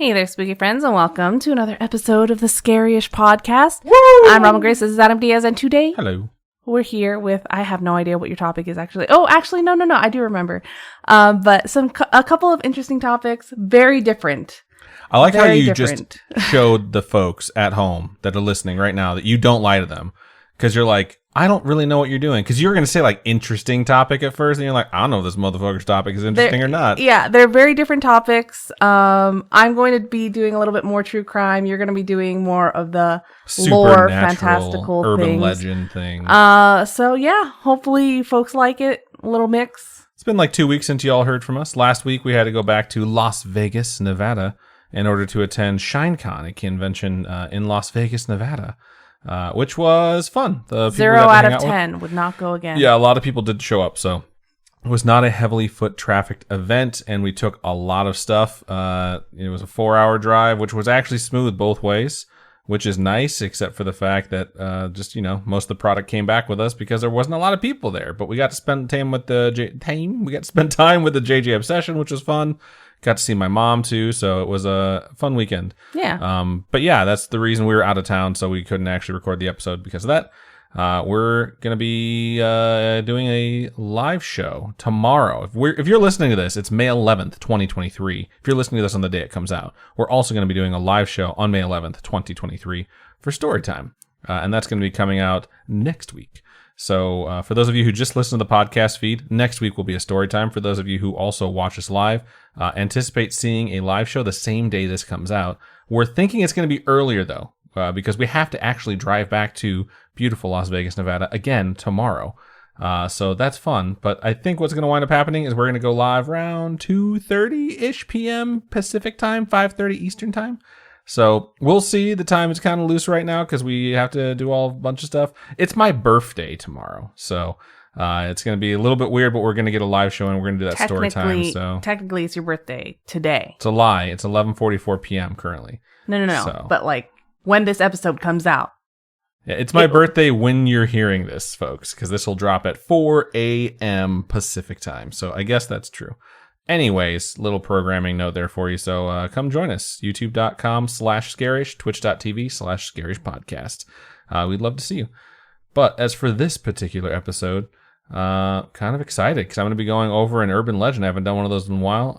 Hey there, spooky friends, and welcome to another episode of the Scaryish podcast. Woo! I'm Robin Grace, this is Adam Diaz, and today hello. We're here with, I have no idea what your topic is actually. Oh, actually, no, I do remember. But a couple of interesting topics, very different. I like how you just showed the folks at home that are listening right now that you don't lie to them. Because you're like, I don't really know what you're doing. Because you were going to say like interesting topic at first. And you're like, I don't know if this motherfucker's topic is interesting or not. Yeah, they're very different topics. I'm going to be doing a little bit more true crime. You're going to be doing more of the lore, fantastical urban things. Legend thing. So yeah, hopefully folks like it. A little mix. It's been like 2 weeks since you all heard from us. Last week we had to go back to Las Vegas, Nevada in order to attend ShineCon, a convention in Las Vegas, Nevada. Which was fun. The 0 out of 10 would not go again. Yeah, a lot of people did show up, so it was not a heavily foot trafficked event, and we took a lot of stuff. It was a 4-hour drive, which was actually smooth both ways, which is nice, except for the fact that most of the product came back with us because there wasn't a lot of people there. But we got to spend time with the JJ Obsession, which was fun. Got to see my mom too, so it was a fun weekend. Yeah. But yeah, that's the reason we were out of town, so we couldn't actually record the episode because of that. We're gonna be doing a live show tomorrow. If you're listening to this, it's May 11th, 2023. If you're listening to this on the day it comes out, we're also gonna be doing a live show on May 11th, 2023 for Storytime, and that's gonna be coming out next week. So for those of you who just listen to the podcast feed, next week will be a story time. For those of you who also watch us live, anticipate seeing a live show the same day this comes out. We're thinking it's going to be earlier, though, because we have to actually drive back to beautiful Las Vegas, Nevada again tomorrow. So that's fun. But I think what's going to wind up happening is we're going to go live around 2:30-ish p.m. Pacific time, 5:30 Eastern time. So we'll see. The time is kind of loose right now because we have to do a bunch of stuff. It's my birthday tomorrow, so it's going to be a little bit weird, but we're going to get a live show and we're going to do that story time. So technically, it's your birthday today. It's a lie. It's 11:44 p.m. currently. No. So, but like when this episode comes out. Yeah, it's my birthday when you're hearing this, folks, because this will drop at 4 a.m. Pacific time. So I guess that's true. Anyways, little programming note there for you. So come join us. YouTube.com/Scaryish, Twitch.tv/Scaryish podcast. We'd love to see you. But as for this particular episode, kind of excited because I'm going to be going over an urban legend. I haven't done one of those in a while.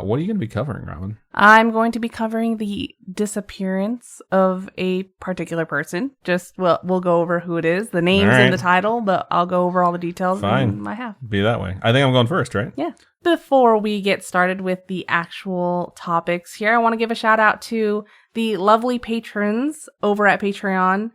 What are you going to be covering, Robin? I'm going to be covering the disappearance of a particular person. We'll go over who it is, the names and the title, but I'll go over all the details. Fine. In my half. Be that way. I think I'm going first, right? Yeah. Before we get started with the actual topics here, I want to give a shout out to the lovely patrons over at Patreon.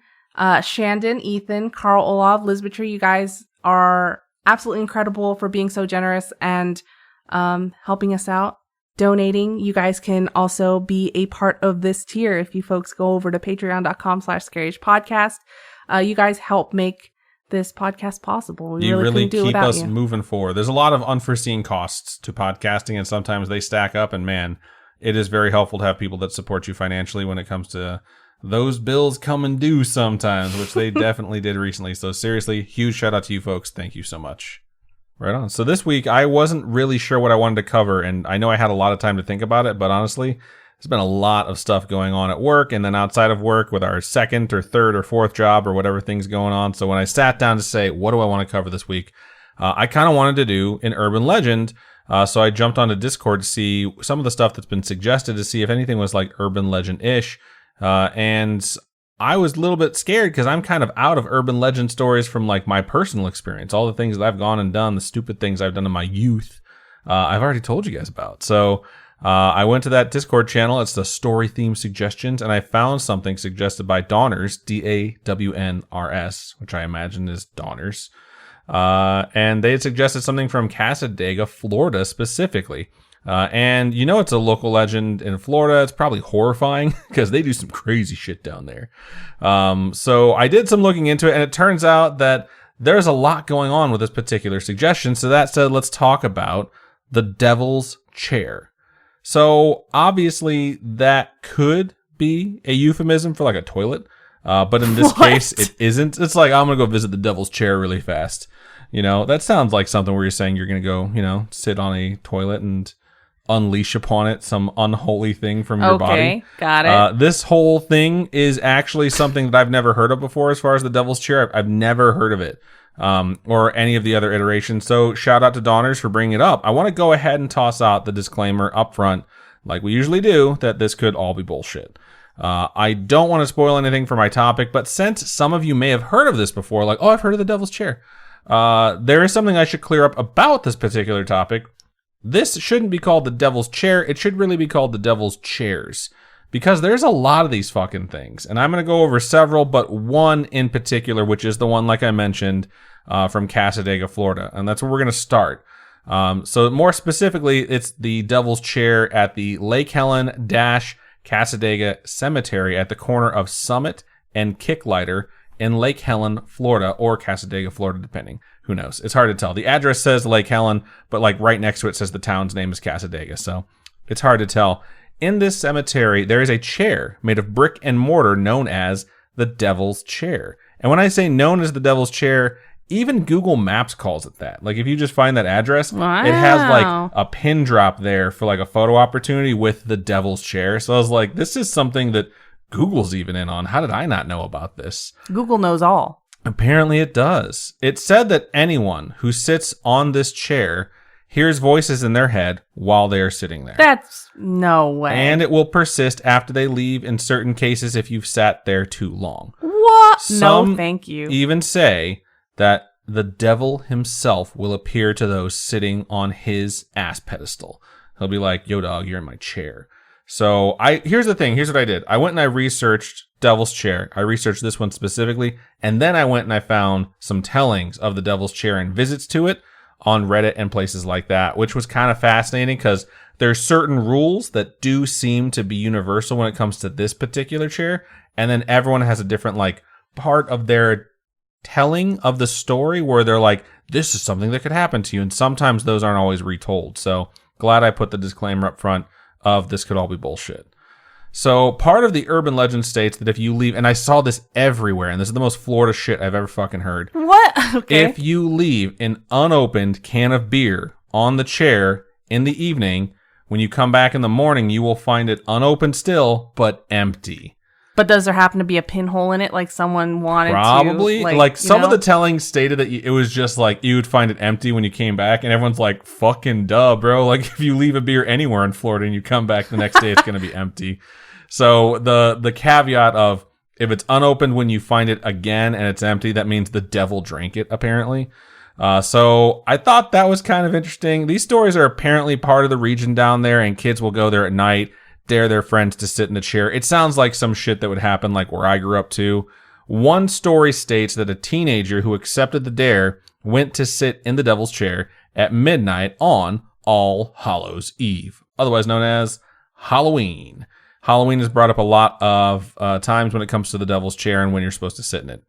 Shandon, Ethan, Carl Olav, Lisbeth, you guys are absolutely incredible for being so generous and helping us out, donating. You guys can also be a part of this tier if you folks go over to patreon.com/Scaryish podcast. You guys help make this podcast possible. We really keep us moving forward. There's a lot of unforeseen costs to podcasting, and sometimes they stack up, and man, it is very helpful to have people that support you financially when it comes to those bills come and due sometimes, which they definitely did recently. So seriously, huge shout out to you folks. Thank you so much. Right on. So this week, I wasn't really sure what I wanted to cover, and I know I had a lot of time to think about it, but honestly, there's been a lot of stuff going on at work and then outside of work with our second or third or fourth job or whatever thing's going on. So when I sat down to say, what do I want to cover this week? I kind of wanted to do an urban legend. So I jumped onto Discord to see some of the stuff that's been suggested to see if anything was like urban legend-ish. And I was a little bit scared because I'm kind of out of urban legend stories from like my personal experience. All the things that I've gone and done, the stupid things I've done in my youth, I've already told you guys about. So I went to that Discord channel. It's the story theme suggestions, and I found something suggested by Dawners, DAWNRS, which I imagine is Dawners. And they had suggested something from Cassadaga, Florida specifically. And you know it's a local legend in Florida. It's probably horrifying because they do some crazy shit down there. So I did some looking into it, and it turns out that there's a lot going on with this particular suggestion. So that said, let's talk about the Devil's Chair. So obviously that could be a euphemism for like a toilet. But in this case, it isn't. It's like, I'm going to go visit the Devil's Chair really fast. You know, that sounds like something where you're saying you're going to go, you know, sit on a toilet and unleash upon it some unholy thing from your body. Okay, got it. This whole thing is actually something that I've never heard of before as far as the Devil's Chair. I've never heard of it or any of the other iterations. So shout out to Donners for bringing it up. I want to go ahead and toss out the disclaimer up front, like we usually do, that this could all be bullshit. I don't want to spoil anything for my topic, but since some of you may have heard of this before, like, oh, I've heard of the Devil's Chair, there is something I should clear up about this particular topic. This shouldn't be called the Devil's Chair. It should really be called the Devil's Chairs, because there's a lot of these fucking things. And I'm going to go over several, but one in particular, which is the one, like I mentioned, from Cassadaga, Florida. And that's where we're going to start. So more specifically, it's the Devil's Chair at the Lake Helen Cassadaga Cemetery at the corner of Summit and Kicklighter in Lake Helen, Florida, or Cassadaga, Florida, depending. Who knows? It's hard to tell. The address says Lake Helen, but like right next to it says the town's name is Cassadaga, so it's hard to tell. In this cemetery, there is a chair made of brick and mortar known as the Devil's Chair. And when I say known as the Devil's Chair, even Google Maps calls it that. Like, if you just find that address, Wow. It has like a pin drop there for like a photo opportunity with the Devil's Chair. So I was like, this is something that Google's even in on. How did I not know about this? Google knows all. Apparently it does. It said that anyone who sits on this chair hears voices in their head while they are sitting there. That's no way. And it will persist after they leave in certain cases if you've sat there too long. What? Some no, thank you. even say that the devil himself will appear to those sitting on his ass pedestal. He'll be like, yo, dog, you're in my chair. So here's the thing. Here's what I did. I went and I researched Devil's Chair. I researched this one specifically. And then I went and I found some tellings of the Devil's Chair and visits to it on Reddit and places like that, which was kind of fascinating because there's certain rules that do seem to be universal when it comes to this particular chair. And then everyone has a different like part of their telling of the story where they're like, this is something that could happen to you. And sometimes those aren't always retold. So glad I put the disclaimer up front of this could all be bullshit. So part of the urban legend states that if you leave, and I saw this everywhere, and this is the most Florida shit I've ever fucking heard. What? Okay. If you leave an unopened can of beer on the chair in the evening, when you come back in the morning, you will find it unopened still, but empty. But does there happen to be a pinhole in it, like someone wanted Probably. to? Like some of the tellings stated that it was just like you would find it empty when you came back, and everyone's like, fucking duh, bro. Like if you leave a beer anywhere in Florida and you come back the next day, it's going to be empty. So the caveat of if it's unopened when you find it again and it's empty, that means the devil drank it, apparently. So I thought that was kind of interesting. These stories are apparently part of the region down there, and kids will go there at night, dare their friends to sit in the chair. It sounds like some shit that would happen like where I grew up too. One story states that a teenager who accepted the dare went to sit in the Devil's Chair at midnight on All Hallows Eve, otherwise known as Halloween. Halloween is brought up a lot of times when it comes to the Devil's Chair and when you're supposed to sit in it.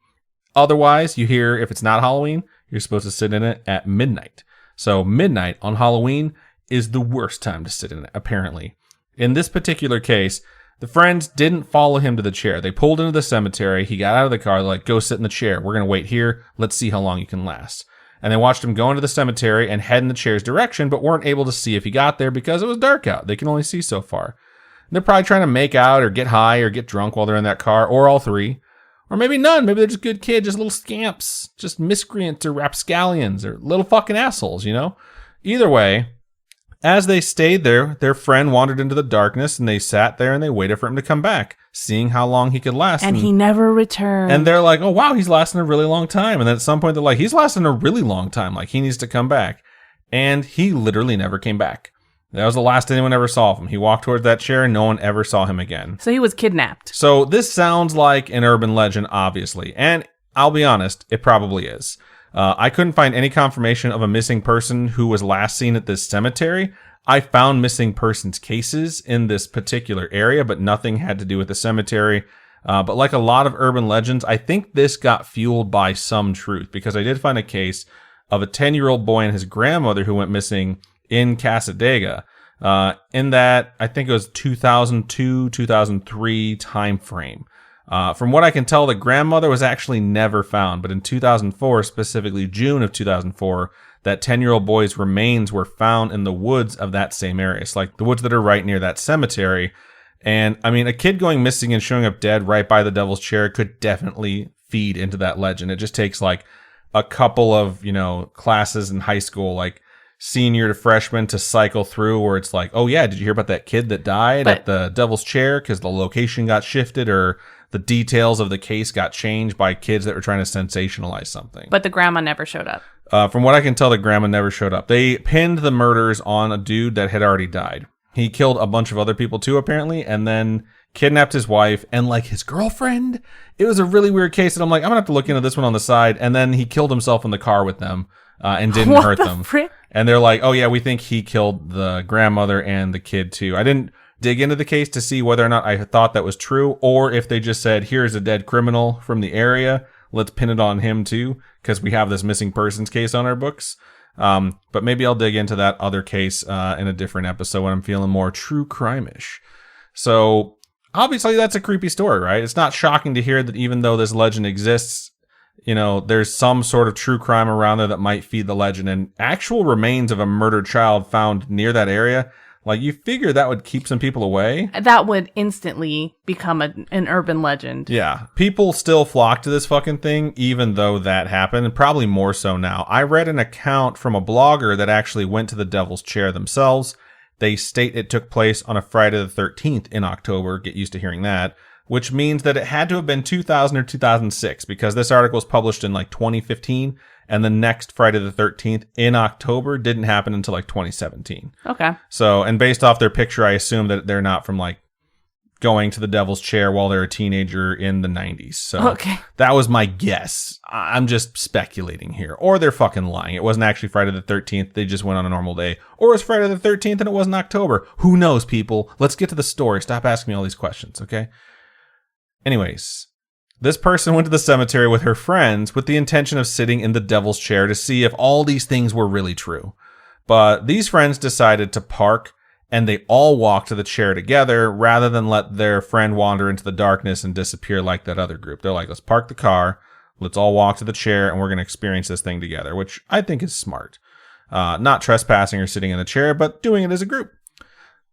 Otherwise, you hear if it's not Halloween, you're supposed to sit in it at midnight. So midnight on Halloween is the worst time to sit in it, apparently. In this particular case, the friends didn't follow him to the chair. They pulled into the cemetery. He got out of the car. They're like, go sit in the chair. We're going to wait here. Let's see how long you can last. And they watched him go into the cemetery and head in the chair's direction, but weren't able to see if he got there because it was dark out. They can only see so far. And they're probably trying to make out or get high or get drunk while they're in that car, or all three. Or maybe none. Maybe they're just good kids, just little scamps, just miscreants or rapscallions or little fucking assholes, you know? Either way, as they stayed there, their friend wandered into the darkness and they sat there and they waited for him to come back, seeing how long he could last. And he never returned. And they're like, oh, wow, he's lasting a really long time. And then at some point they're like, he's lasting a really long time. Like, he needs to come back. And he literally never came back. That was the last anyone ever saw of him. He walked towards that chair and no one ever saw him again. So he was kidnapped. So this sounds like an urban legend, obviously. And I'll be honest, it probably is. I couldn't find any confirmation of a missing person who was last seen at this cemetery. I found missing persons cases in this particular area, but nothing had to do with the cemetery. But like a lot of urban legends, I think this got fueled by some truth, because I did find a case of a 10-year-old boy and his grandmother who went missing in Cassadaga. In that, I think it was 2002, 2003 time frame. From what I can tell, the grandmother was actually never found, but in 2004, specifically June of 2004, that 10-year-old boy's remains were found in the woods of that same area. It's like the woods that are right near that cemetery. And I mean, a kid going missing and showing up dead right by the Devil's Chair could definitely feed into that legend. It just takes like a couple of, classes in high school, like senior to freshman, to cycle through where it's like, oh yeah, did you hear about that kid that died at the Devil's Chair because the location got shifted, or the details of the case got changed by kids that were trying to sensationalize something. But the grandma never showed up. From what I can tell, the grandma never showed up. They pinned the murders on a dude that had already died. He killed a bunch of other people too, apparently, and then kidnapped his wife and like his girlfriend. It was a really weird case, and I'm like, I'm gonna have to look into this one on the side. And then he killed himself in the car with them and didn't hurt them. Frick? And they're like, oh yeah, we think he killed the grandmother and the kid too. I didn't dig into the case to see whether or not I thought that was true, or if they just said, here's a dead criminal from the area, let's pin it on him too, because we have this missing persons case on our books. But maybe I'll dig into that other case in a different episode when I'm feeling more true crime-ish. So obviously that's a creepy story, right? It's not shocking to hear that even though this legend exists, there's some sort of true crime around there that might feed the legend. And actual remains of a murdered child found near that area, like, you figure that would keep some people away. That would instantly become an urban legend. Yeah. People still flock to this fucking thing, even though that happened, and probably more so now. I read an account from a blogger that actually went to the Devil's Chair themselves. They state it took place on a Friday the 13th in October. Get used to hearing that. Which means that it had to have been 2000 or 2006, because this article was published in like 2015. And the next Friday the 13th in October didn't happen until like 2017. Okay. So, and based off their picture, I assume that they're not from like going to the Devil's Chair while they're a teenager in the 90s. So that was my guess. I'm just speculating here. Or they're fucking lying. It wasn't actually Friday the 13th. They just went on a normal day. Or it was Friday the 13th and it wasn't October. Who knows, people? Let's get to the story. Stop asking me all these questions, okay? Anyways. This person went to the cemetery with her friends with the intention of sitting in the Devil's Chair to see if all these things were really true. But these friends decided to park, and they all walked to the chair together rather than let their friend wander into the darkness and disappear like that other group. They're like, let's park the car, let's all walk to the chair, and we're going to experience this thing together, which I think is smart. Not trespassing or sitting in the chair, but doing it as a group.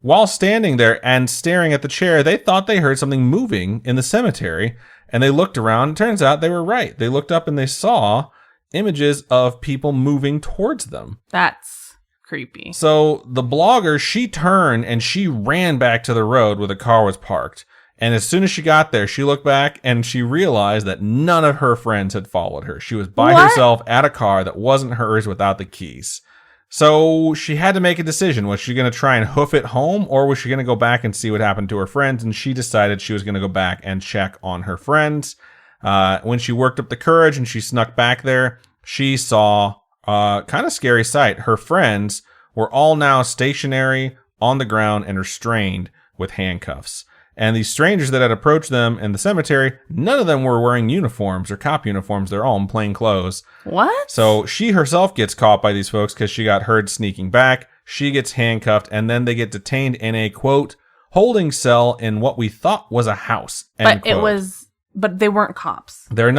While standing there and staring at the chair, they thought they heard something moving in the cemetery. And they looked around, and turns out they were right. They looked up and they saw images of people moving towards them. That's creepy. So the blogger, she turned and she ran back to the road where the car was parked. And as soon as she got there, she looked back and she realized that none of her friends had followed her. She was by herself at a car that wasn't hers without the keys. So she had to make a decision. Was she going to try and hoof it home, or was she going to go back and see what happened to her friends? And she decided she was going to go back and check on her friends. When she worked up the courage and she snuck back there, she saw a kind of scary sight. Her friends were all now stationary on the ground and restrained with handcuffs. And these strangers that had approached them in the cemetery, none of them were wearing uniforms or cop uniforms. They're all in plain clothes. What? So she herself gets caught by these folks because she got heard sneaking back. She gets handcuffed, and then they get detained in a, quote, holding cell in what we thought was a house. End quote. But they weren't cops. They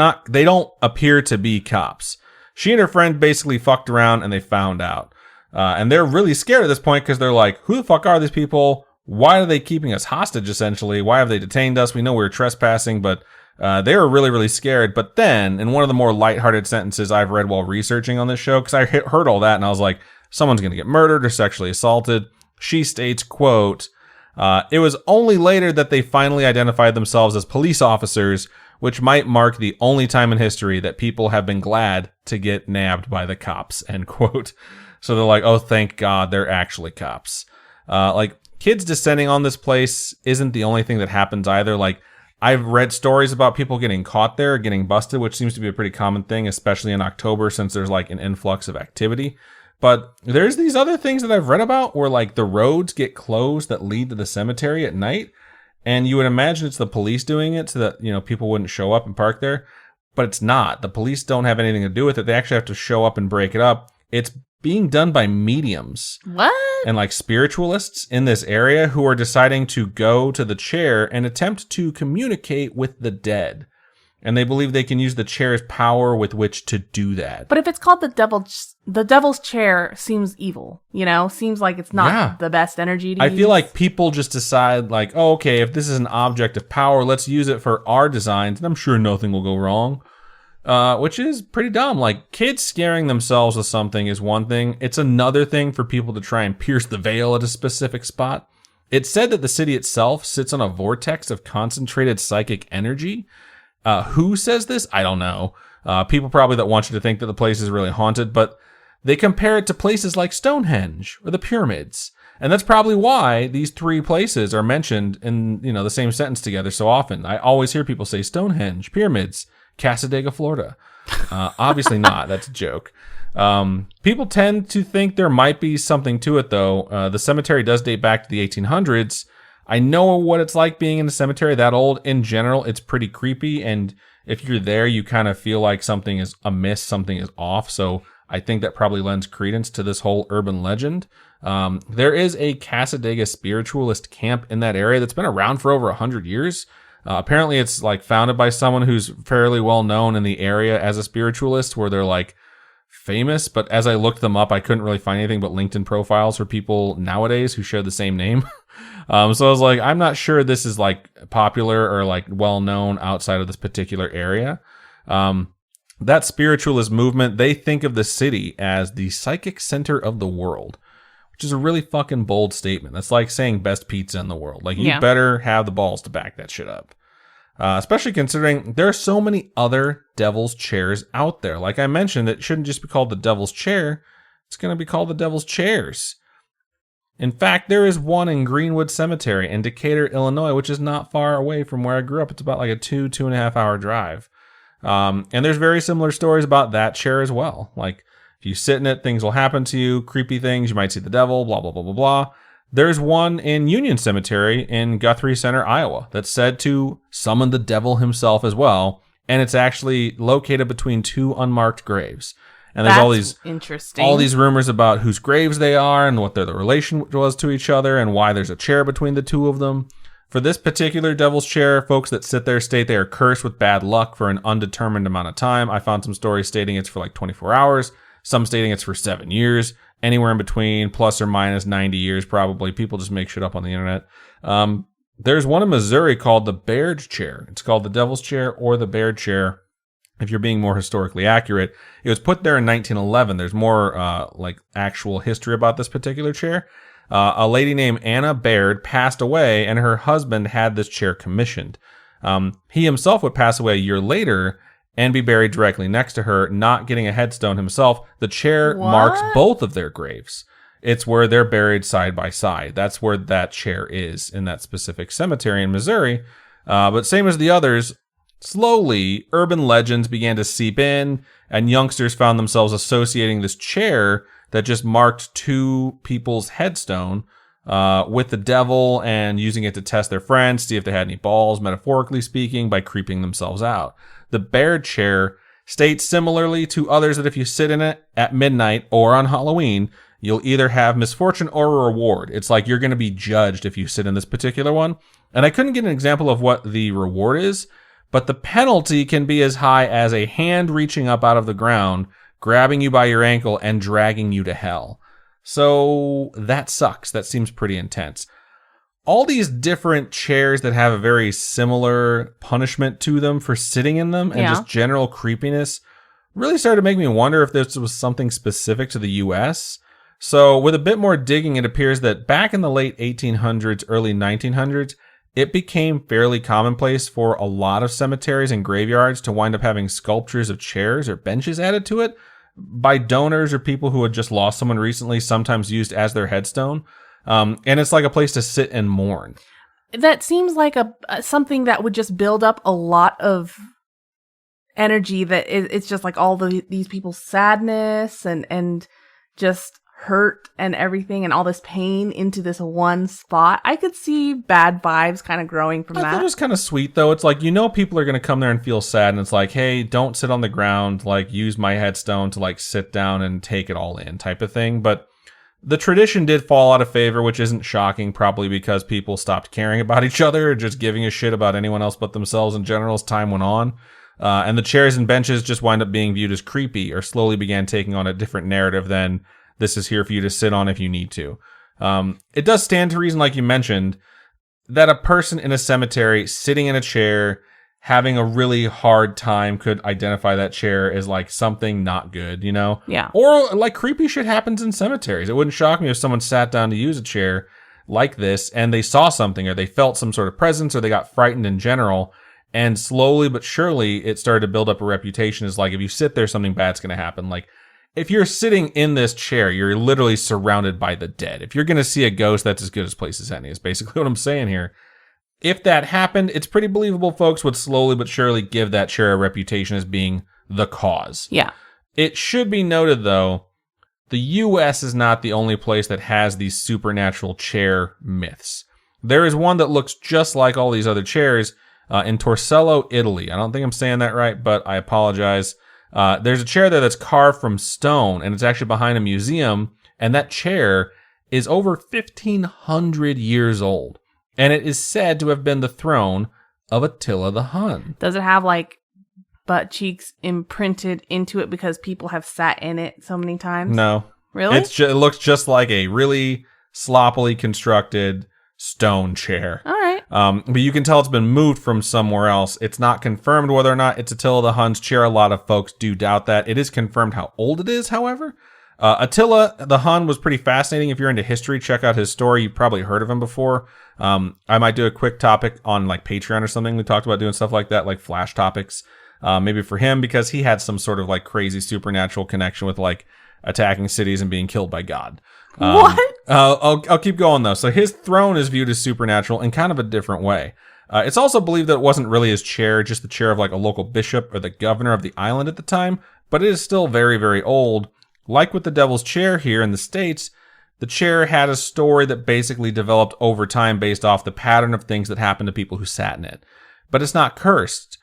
don't appear to be cops. She and her friend basically fucked around, and they found out. And they're really scared at this point because they're like, who the fuck are these people? Why are they keeping us hostage, essentially? Why have they detained us? We know we were trespassing, but they were really, really scared. But then, in one of the more lighthearted sentences I've read while researching on this show, because I heard all that, and I was like, someone's going to get murdered or sexually assaulted. She states, quote, it was only later that they finally identified themselves as police officers, which might mark the only time in history that people have been glad to get nabbed by the cops, end quote. So they're like, oh, thank God they're actually cops. Kids descending on this place isn't the only thing that happens either. Like, I've read stories about people getting caught there, getting busted, which seems to be a pretty common thing, especially in October since there's like an influx of activity. But there's these other things that I've read about where like the roads get closed that lead to the cemetery at night. And you would imagine it's the police doing it so that, people wouldn't show up and park there. But it's not. The police don't have anything to do with it. They actually have to show up and break it up. It's being done by mediums. What? And like spiritualists in this area who are deciding to go to the chair and attempt to communicate with the dead. and they believe they can use the chair's power with which to do that. But if it's called the devil's chair seems evil, seems like it's not the best energy to use. I feel like people just decide like, oh, okay, if this is an object of power, let's use it for our designs, and I'm sure nothing will go wrong. Which is pretty dumb. Like, kids scaring themselves with something is one thing. It's another thing for people to try and pierce the veil at a specific spot. It's said that the city itself sits on a vortex of concentrated psychic energy. Who says this? I don't know. People probably that want you to think that the place is really haunted, but they compare it to places like Stonehenge or the pyramids. And that's probably why these three places are mentioned in, the same sentence together so often. I always hear people say Stonehenge, pyramids, Casadega, Florida. Obviously not. That's a joke. People tend to think there might be something to it, though. The cemetery does date back to the 1800s. I know what it's like being in a cemetery that old. In general, it's pretty creepy. And if you're there, you kind of feel like something is amiss, something is off. So I think that probably lends credence to this whole urban legend. There is a Casadega spiritualist camp in that area that's been around for over 100 years. Apparently it's like founded by someone who's fairly well known in the area as a spiritualist, where they're like famous. But as I looked them up, I couldn't really find anything but LinkedIn profiles for people nowadays who share the same name. So I was like, I'm not sure this is like popular or like well known outside of this particular area. That spiritualist movement, they think of the city as the psychic center of the world, which is a really fucking bold statement. That's like saying best pizza in the world. Like, you better have the balls to back that shit up. Especially considering there are so many other devil's chairs out there. Like I mentioned, it shouldn't just be called the devil's chair. It's going to be called the devil's chairs. In fact, there is one in Greenwood Cemetery in Decatur, Illinois, which is not far away from where I grew up. It's about like a 2.5 hour drive. And there's very similar stories about that chair as well. Like, if you sit in it, things will happen to you, creepy things, you might see the devil, blah, blah, blah, blah, blah. There's one in Union Cemetery in Guthrie Center, Iowa, that's said to summon the devil himself as well. And it's actually located between two unmarked graves. And there's all these rumors about whose graves they are and what their relation was to each other and why there's a chair between the two of them. For this particular devil's chair, folks that sit there state they are cursed with bad luck for an undetermined amount of time. I found some stories stating it's for like 24 hours, some stating it's for 7 years, anywhere in between, plus or minus 90 years probably. People just make shit up on the internet. There's one in Missouri called the Baird chair. It's called the devil's chair or the Baird chair, if you're being more historically accurate. It was put there in 1911. There's more like actual history about this particular chair. A lady named Anna Baird passed away, and her husband had this chair commissioned. He himself would pass away a year later and be buried directly next to her, not getting a headstone himself. The chair marks both of their graves. It's where they're buried side by side. That's where that chair is in that specific cemetery in Missouri. But same as the others, slowly urban legends began to seep in, and youngsters found themselves associating this chair that just marked two people's headstone with the devil and using it to test their friends, see if they had any balls, metaphorically speaking, by creeping themselves out. The Baird chair states similarly to others that if you sit in it at midnight or on Halloween, you'll either have misfortune or a reward. It's like you're going to be judged if you sit in this particular one. And I couldn't get an example of what the reward is, but the penalty can be as high as a hand reaching up out of the ground, grabbing you by your ankle and dragging you to hell. So that sucks. That seems pretty intense. All these different chairs that have a very similar punishment to them for sitting in them and just general creepiness really started to make me wonder if this was something specific to the US. So with a bit more digging, it appears that back in the late 1800s, early 1900s, it became fairly commonplace for a lot of cemeteries and graveyards to wind up having sculptures of chairs or benches added to it by donors or people who had just lost someone recently, sometimes used as their headstone. And it's like a place to sit and mourn. That seems like something that would just build up a lot of energy. That it's just like all these people's sadness and just hurt and everything and all this pain into this one spot. I could see bad vibes kind of growing from that. I thought it was kind of sweet though. It's like, people are going to come there and feel sad, and it's like, hey, don't sit on the ground, like use my headstone to like sit down and take it all in type of thing. But the tradition did fall out of favor, which isn't shocking, probably because people stopped caring about each other or just giving a shit about anyone else but themselves in general as time went on. And the chairs and benches just wind up being viewed as creepy or slowly began taking on a different narrative than this is here for you to sit on if you need to. It does stand to reason, like you mentioned, that a person in a cemetery sitting in a chair having a really hard time could identify that chair as like something not good, you know? Yeah. Or like creepy shit happens in cemeteries. It wouldn't shock me if someone sat down to use a chair like this and they saw something or they felt some sort of presence or they got frightened in general. And slowly but surely it started to build up a reputation as like, if you sit there, something bad's going to happen. Like if you're sitting in this chair, you're literally surrounded by the dead. If you're going to see a ghost, that's as good as place as any is basically what I'm saying here. If that happened, it's pretty believable folks would slowly but surely give that chair a reputation as being the cause. Yeah. It should be noted, though, the U.S. is not the only place that has these supernatural chair myths. There is one that looks just like all these other chairs in Torcello, Italy. I don't think I'm saying that right, but I apologize. There's a chair there that's carved from stone, and it's actually behind a museum, and that chair is over 1,500 years old. And it is said to have been the throne of Attila the Hun. Does it have like butt cheeks imprinted into it because people have sat in it so many times? No. Really? It looks just like a really sloppily constructed stone chair. All right. But you can tell it's been moved from somewhere else. It's not confirmed whether or not it's Attila the Hun's chair. A lot of folks do doubt that. It is confirmed how old it is, however. Attila the Hun was pretty fascinating. If you're into history, check out his story. You've probably heard of him before. I might do a quick topic on like Patreon or something. We talked about doing stuff like that, like flash topics. Maybe for him, because he had some sort of like crazy supernatural connection with like attacking cities and being killed by God. What? I'll keep going though. So his throne is viewed as supernatural in kind of a different way. It's also believed that it wasn't really his chair, just the chair of like a local bishop or the governor of the island at the time, but it is still very, very old. Like with the Devil's Chair here in the States, the chair had a story that basically developed over time based off the pattern of things that happened to people who sat in it. But it's not cursed.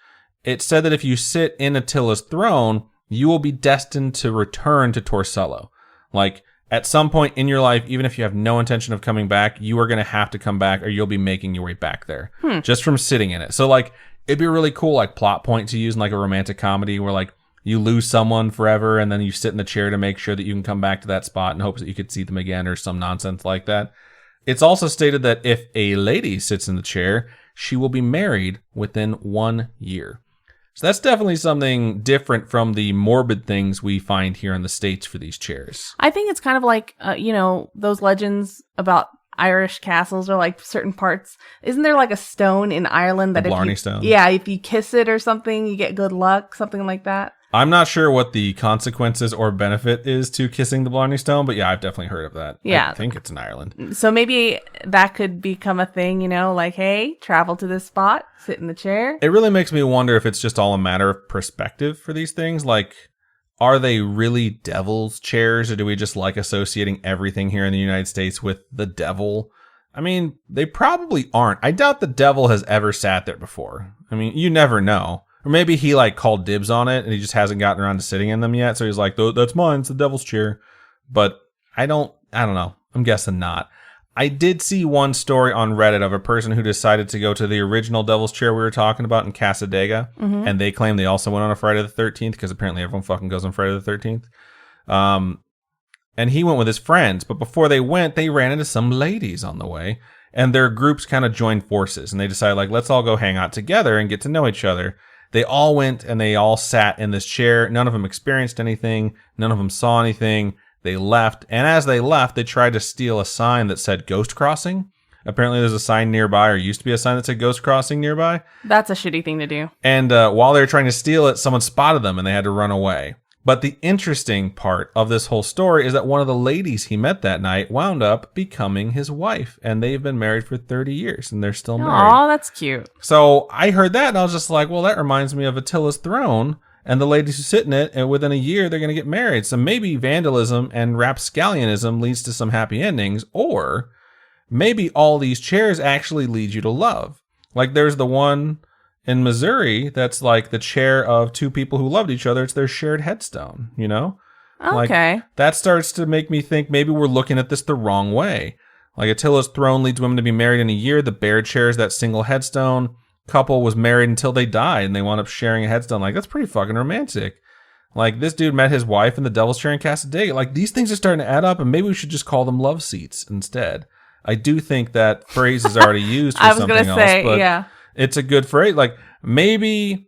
It said that if you sit in Attila's throne, you will be destined to return to Torcello. Like, at some point in your life, even if you have no intention of coming back, you are going to have to come back or you'll be making your way back there. Just from sitting in it. So, like, it'd be a really cool, like, plot point to use in, like, a romantic comedy where, like, you lose someone forever and then you sit in the chair to make sure that you can come back to that spot in hopes that you could see them again or some nonsense like that. It's also stated that if a lady sits in the chair, she will be married within 1 year. So that's definitely something different from the morbid things we find here in the States for these chairs. I think it's kind of like, those legends about Irish castles or like certain parts. Isn't there like a stone in Ireland that Blarney Stone? Yeah, if you kiss it or something, you get good luck, something like that. I'm not sure what the consequences or benefit is to kissing the Blarney Stone, but yeah, I've definitely heard of that. Yeah. I think it's in Ireland. So maybe that could become a thing, like, hey, travel to this spot, sit in the chair. It really makes me wonder if it's just all a matter of perspective for these things. Like, are they really devil's chairs, or do we just like associating everything here in the United States with the devil? I mean, they probably aren't. I doubt the devil has ever sat there before. I mean, you never know. Or maybe he like called dibs on it and he just hasn't gotten around to sitting in them yet. So he's like, that's mine. It's the devil's chair. But I don't know. I'm guessing not. I did see one story on Reddit of a person who decided to go to the original devil's chair we were talking about in Casadega. Mm-hmm. And they claim they also went on a Friday the 13th because apparently everyone fucking goes on Friday the 13th. And he went with his friends. But before they went, they ran into some ladies on the way. And their groups kind of joined forces. And they decided, like, let's all go hang out together and get to know each other. They all went and they all sat in this chair. None of them experienced anything. None of them saw anything. They left. And as they left, they tried to steal a sign that said ghost crossing. Apparently there's a sign nearby, or used to be a sign that said ghost crossing nearby. That's a shitty thing to do. And while they were trying to steal it, someone spotted them and they had to run away. But the interesting part of this whole story is that one of the ladies he met that night wound up becoming his wife. And they've been married for 30 years and they're still married. Oh, that's cute. So I heard that and I was just like, well, that reminds me of Attila's throne and the ladies who sit in it. And within a year, they're going to get married. So maybe vandalism and rapscallionism leads to some happy endings. Or maybe all these chairs actually lead you to love. Like there's the one in Missouri that's like the chair of two people who loved each other. It's their shared headstone, Okay. Like, that starts to make me think maybe we're looking at this the wrong way. Like Attila's throne leads women to be married in a year. The bear chair is that single headstone. couple was married until they died and they wound up sharing a headstone. Like, that's pretty fucking romantic. Like, this dude met his wife in the Devil's Chair in Casa Diga. Like, these things are starting to add up, and maybe we should just call them love seats instead. I do think that phrase is already used for something else, but yeah, it's a good phrase. Like, maybe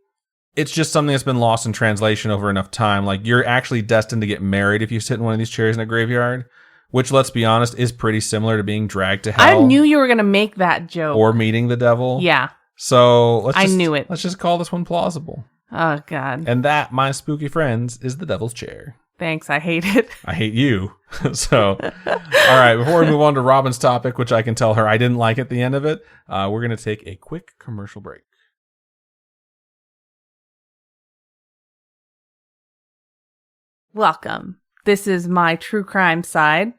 it's just something that's been lost in translation over enough time. Like, you're actually destined to get married if you sit in one of these chairs in a graveyard, which, let's be honest, is pretty similar to being dragged to hell. I knew you were going to make that joke. Or meeting the devil. Yeah. So, I knew it. Let's just call this one plausible. Oh, God. And that, my spooky friends, is the Devil's Chair. Thanks. I hate it. I hate you. So, all right, before we move on to Robin's topic, which I can tell her I didn't like at the end of it, we're going to take a quick commercial break. Welcome. This is my true crime side.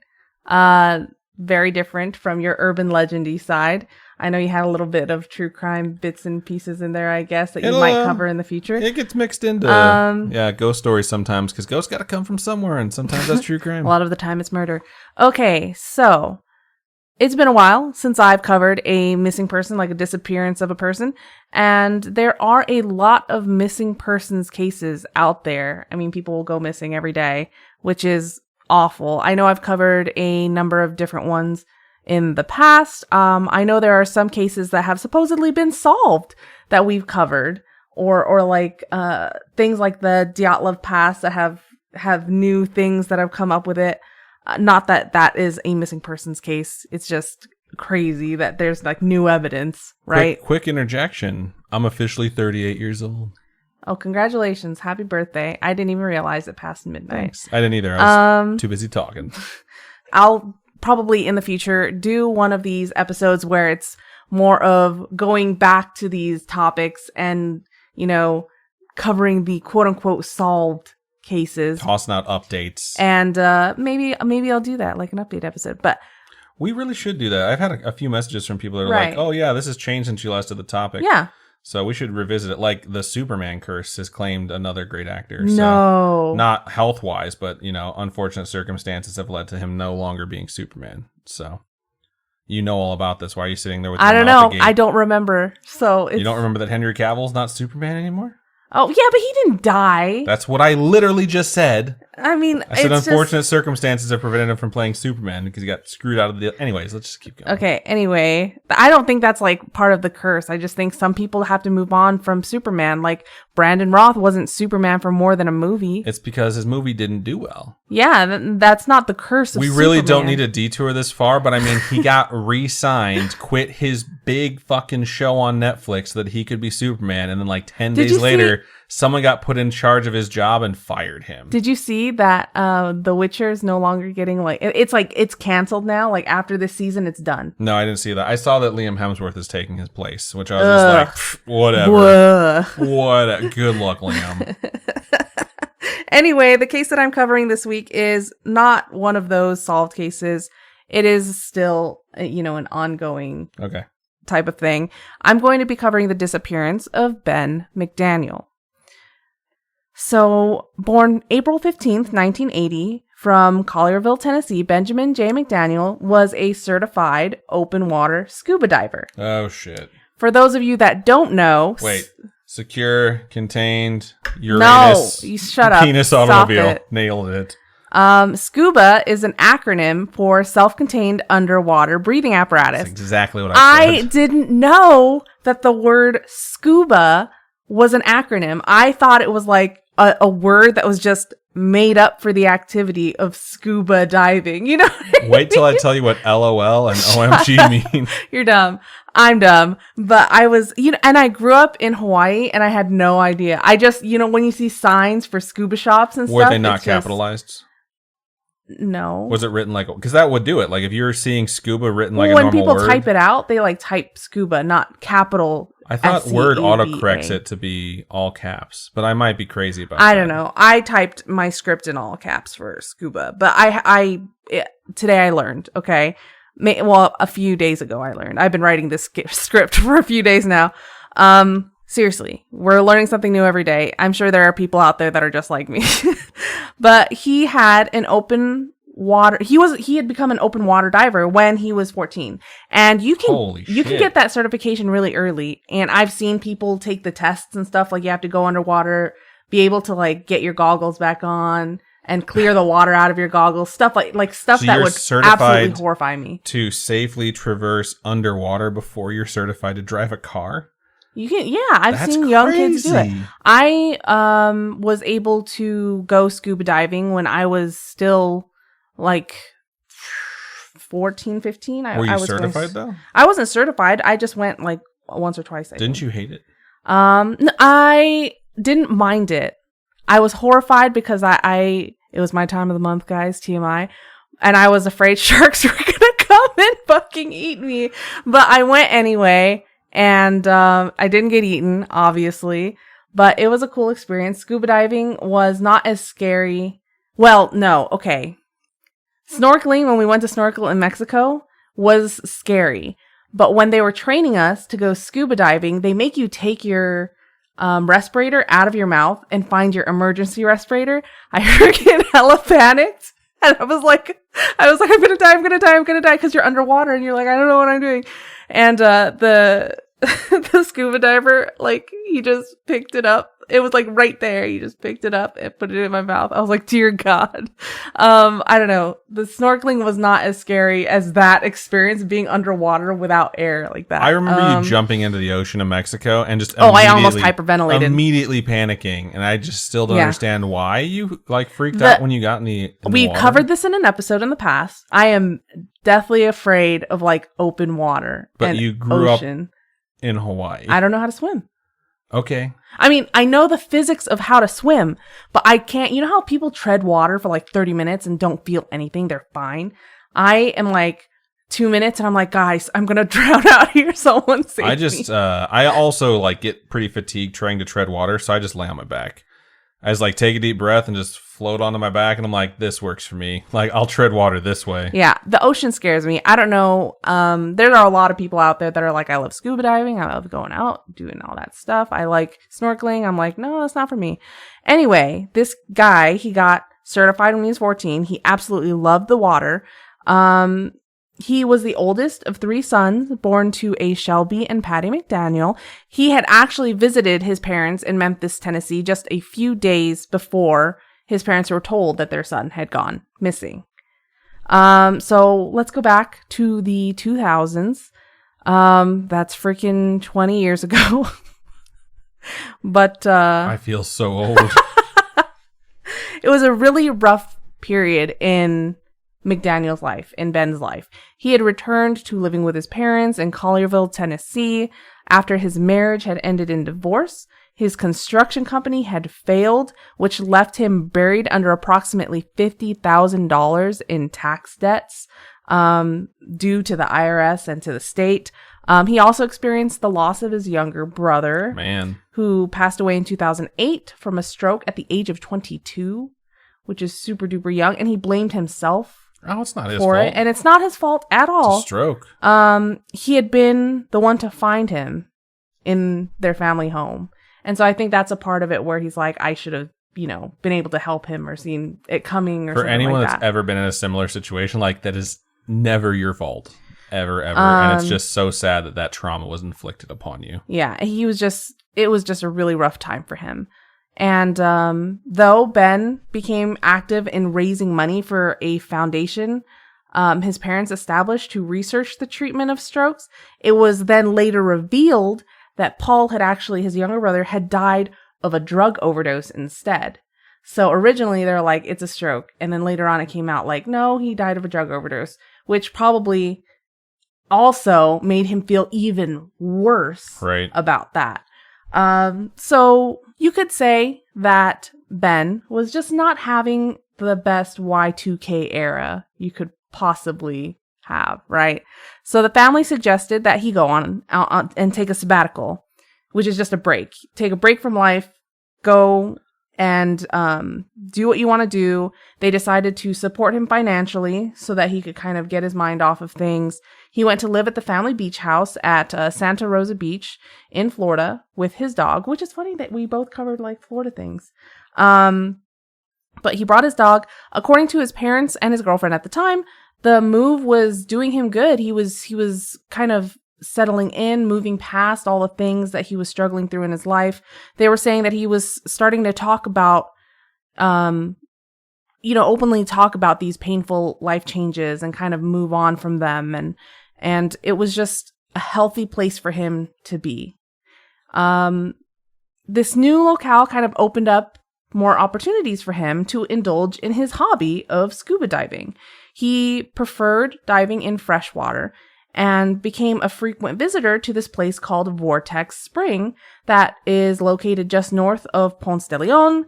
Very different from your urban legendy side. I know you had a little bit of true crime bits and pieces in there, I guess, that you might cover in the future. It gets mixed into ghost stories sometimes, because ghosts got to come from somewhere, and sometimes that's true crime. A lot of the time it's murder. Okay, so it's been a while since I've covered a missing person, like a disappearance of a person, and there are a lot of missing persons cases out there. I mean, people will go missing every day, which is awful. I know I've covered a number of different ones in the past. I know there are some cases that have supposedly been solved that we've covered, or like things like the Dyatlov Pass that have new things that have come up with it. Not that that is a missing persons case. It's just crazy that there's like new evidence, right? Quick interjection. I'm officially 38 years old. Oh, congratulations. Happy birthday. I didn't even realize it passed midnight. Thanks. I didn't either. I was too busy talking. I'll probably in the future do one of these episodes where it's more of going back to these topics and, you know, covering the quote unquote solved cases. Tossing out updates. And maybe I'll do that, like an update episode. But we really should do that. I've had a few messages from people that are like, oh yeah, this has changed since you last did the topic. Yeah. So we should revisit it. Like the Superman curse has claimed another great actor. No. So not health-wise, but, you know, unfortunate circumstances have led to him no longer being Superman. So you know all about this. Why are you sitting there with your I don't mouth know. agape? I don't remember. So You don't remember that Henry Cavill's not Superman anymore? Oh, yeah, but he didn't die. That's what I literally just said. I mean, I said unfortunate circumstances have prevented him from playing Superman because he got screwed out of the... Anyways, let's just keep going. Okay, anyway, I don't think that's like part of the curse. I just think some people have to move on from Superman. Like Brandon Roth wasn't Superman for more than a movie. It's because his movie didn't do well. Yeah, that's not the curse of Superman. We really don't need to detour this far, but I mean, he got re-signed, quit his big fucking show on Netflix so that he could be Superman, and then like 10 days later, someone got put in charge of his job and fired him. Did you see that The Witcher is no longer getting it's canceled now? Like after this season, it's done. No, I didn't see that. I saw that Liam Hemsworth is taking his place, which I was just like, whatever. What? Good luck, Liam. Anyway, the case that I'm covering this week is not one of those solved cases. It is still, an ongoing type of thing. I'm going to be covering the disappearance of Ben McDaniel. So, born April 15th, 1980, from Collierville, Tennessee, Benjamin J. McDaniel was a certified open water scuba diver. Oh, shit. For those of you that don't know... Wait. Secure, contained, Uranus, no, you shut up. Penis automobile. It. Nailed it. SCUBA is an acronym for self-contained underwater breathing apparatus. That's exactly what I said. I didn't know that the word scuba was an acronym. I thought it was like a word that was just made up for the activity of scuba diving. You know what I mean? Wait till I tell you what LOL and OMG mean. You're dumb. I'm dumb. But I was, and I grew up in Hawaii and I had no idea. I just, when you see signs for scuba shops and stuff. Were they not capitalized? No. Was it written like, because that would do it. Like if you're seeing scuba written like a normal word. When people type it out, they like type scuba, not capital. I thought SCUBA. Word autocorrects it to be all caps, but I might be crazy about that. I don't know. I typed my script in all caps for scuba, but today I learned, okay? Well, a few days ago I learned. I've been writing this script for a few days now. Seriously, we're learning something new every day. I'm sure there are people out there that are just like me. But he had an open water. He had become an open water diver when he was 14. And you can get that certification really early. And I've seen people take the tests and stuff. Like, you have to go underwater, be able to like get your goggles back on and clear the water out of your goggles, stuff like stuff that would absolutely horrify me. To safely traverse underwater before you're certified to drive a car? You can, I've seen young kids do it. I was able to go scuba diving when I was still like 14, 15. Were you certified though? I wasn't certified. I just went like once or twice. Didn't you hate it? I didn't mind it. I was horrified because it was my time of the month, guys, TMI. And I was afraid sharks were going to come and fucking eat me. But I went anyway. And I didn't get eaten, obviously, but it was a cool experience. Scuba diving was not as scary. Well, no, okay. Snorkeling, when we went to snorkel in Mexico, was scary. But when they were training us to go scuba diving, they make you take your respirator out of your mouth and find your emergency respirator. I freaking hella panicked. And I was like, I'm going to die, because you're underwater and you're like, I don't know what I'm doing. And the scuba diver, like, he just picked it up. It was like right there. He just picked it up and put it in my mouth. I was like, dear God. I don't know. The snorkeling was not as scary as that experience, being underwater without air like that. I remember you jumping into the ocean of Mexico and just I almost hyperventilated. Immediately panicking. And I just still don't understand why you like freaked out when you got in the We water. covered this in an episode in the past. I am deathly afraid of like open water. But and you grew ocean. Up in Hawaii. I don't know how to swim. Okay. I mean, I know the physics of how to swim, but I can't. You know how people tread water for like 30 minutes and don't feel anything? They're fine. I am like 2 minutes and I'm like, guys, I'm going to drown out here. Someone save me. I also like get pretty fatigued trying to tread water. So I just lay on my back. I just like take a deep breath and just float onto my back. And I'm like, this works for me. Like, I'll tread water this way. Yeah. The ocean scares me. I don't know. There are a lot of people out there that are like, I love scuba diving. I love going out, doing all that stuff. I like snorkeling. I'm like, no, that's not for me. Anyway, this guy, he got certified when he was 14. He absolutely loved the water. He was the oldest of 3 sons, born to a Shelby and Patty McDaniel. He had actually visited his parents in Memphis, Tennessee, just a few days before his parents were told that their son had gone missing. So let's go back to the 2000s. That's freaking 20 years ago. But I feel so old. It was a really rough period in McDaniel's life, in Ben's life. He had returned to living with his parents in Collierville, Tennessee, after his marriage had ended in divorce. His construction company had failed, which left him buried under approximately $50,000 in tax debts due to the IRS and to the state. He also experienced the loss of his younger brother, who passed away in 2008 from a stroke at the age of 22, which is super duper young, and he blamed himself. Oh, it's not his fault. And it's not his fault at all. It's a stroke. He had been the one to find him in their family home. And so I think that's a part of it where he's like, I should have, been able to help him or seen it coming or something like that. For anyone that's ever been in a similar situation, like, that is never your fault. Ever. And it's just so sad that trauma was inflicted upon you. Yeah. It was just a really rough time for him. And though Ben became active in raising money for a foundation his parents established to research the treatment of strokes, it was then later revealed that Paul his younger brother, had died of a drug overdose instead. So originally they're like, it's a stroke. And then later on it came out like, no, he died of a drug overdose, which probably also made him feel even worse about that. So you could say that Ben was just not having the best Y2K era you could possibly have, right? So the family suggested that he go on and take a sabbatical, which is just a break. Take a break from life, go and do what you want to do. They decided to support him financially so that he could kind of get his mind off of things. He went to live at the family beach house at Santa Rosa Beach in Florida with his dog, which is funny that we both covered like Florida things. But he brought his dog. According to his parents and his girlfriend at the time, the move was doing him good. He was kind of settling in, moving past all the things that he was struggling through in his life. They were saying that he was starting to talk about, openly talk about these painful life changes and kind of move on from them. And it was just a healthy place for him to be. This new locale kind of opened up more opportunities for him to indulge in his hobby of scuba diving. He preferred diving in fresh water and became a frequent visitor to this place called Vortex Spring that is located just north of Ponce de Leon.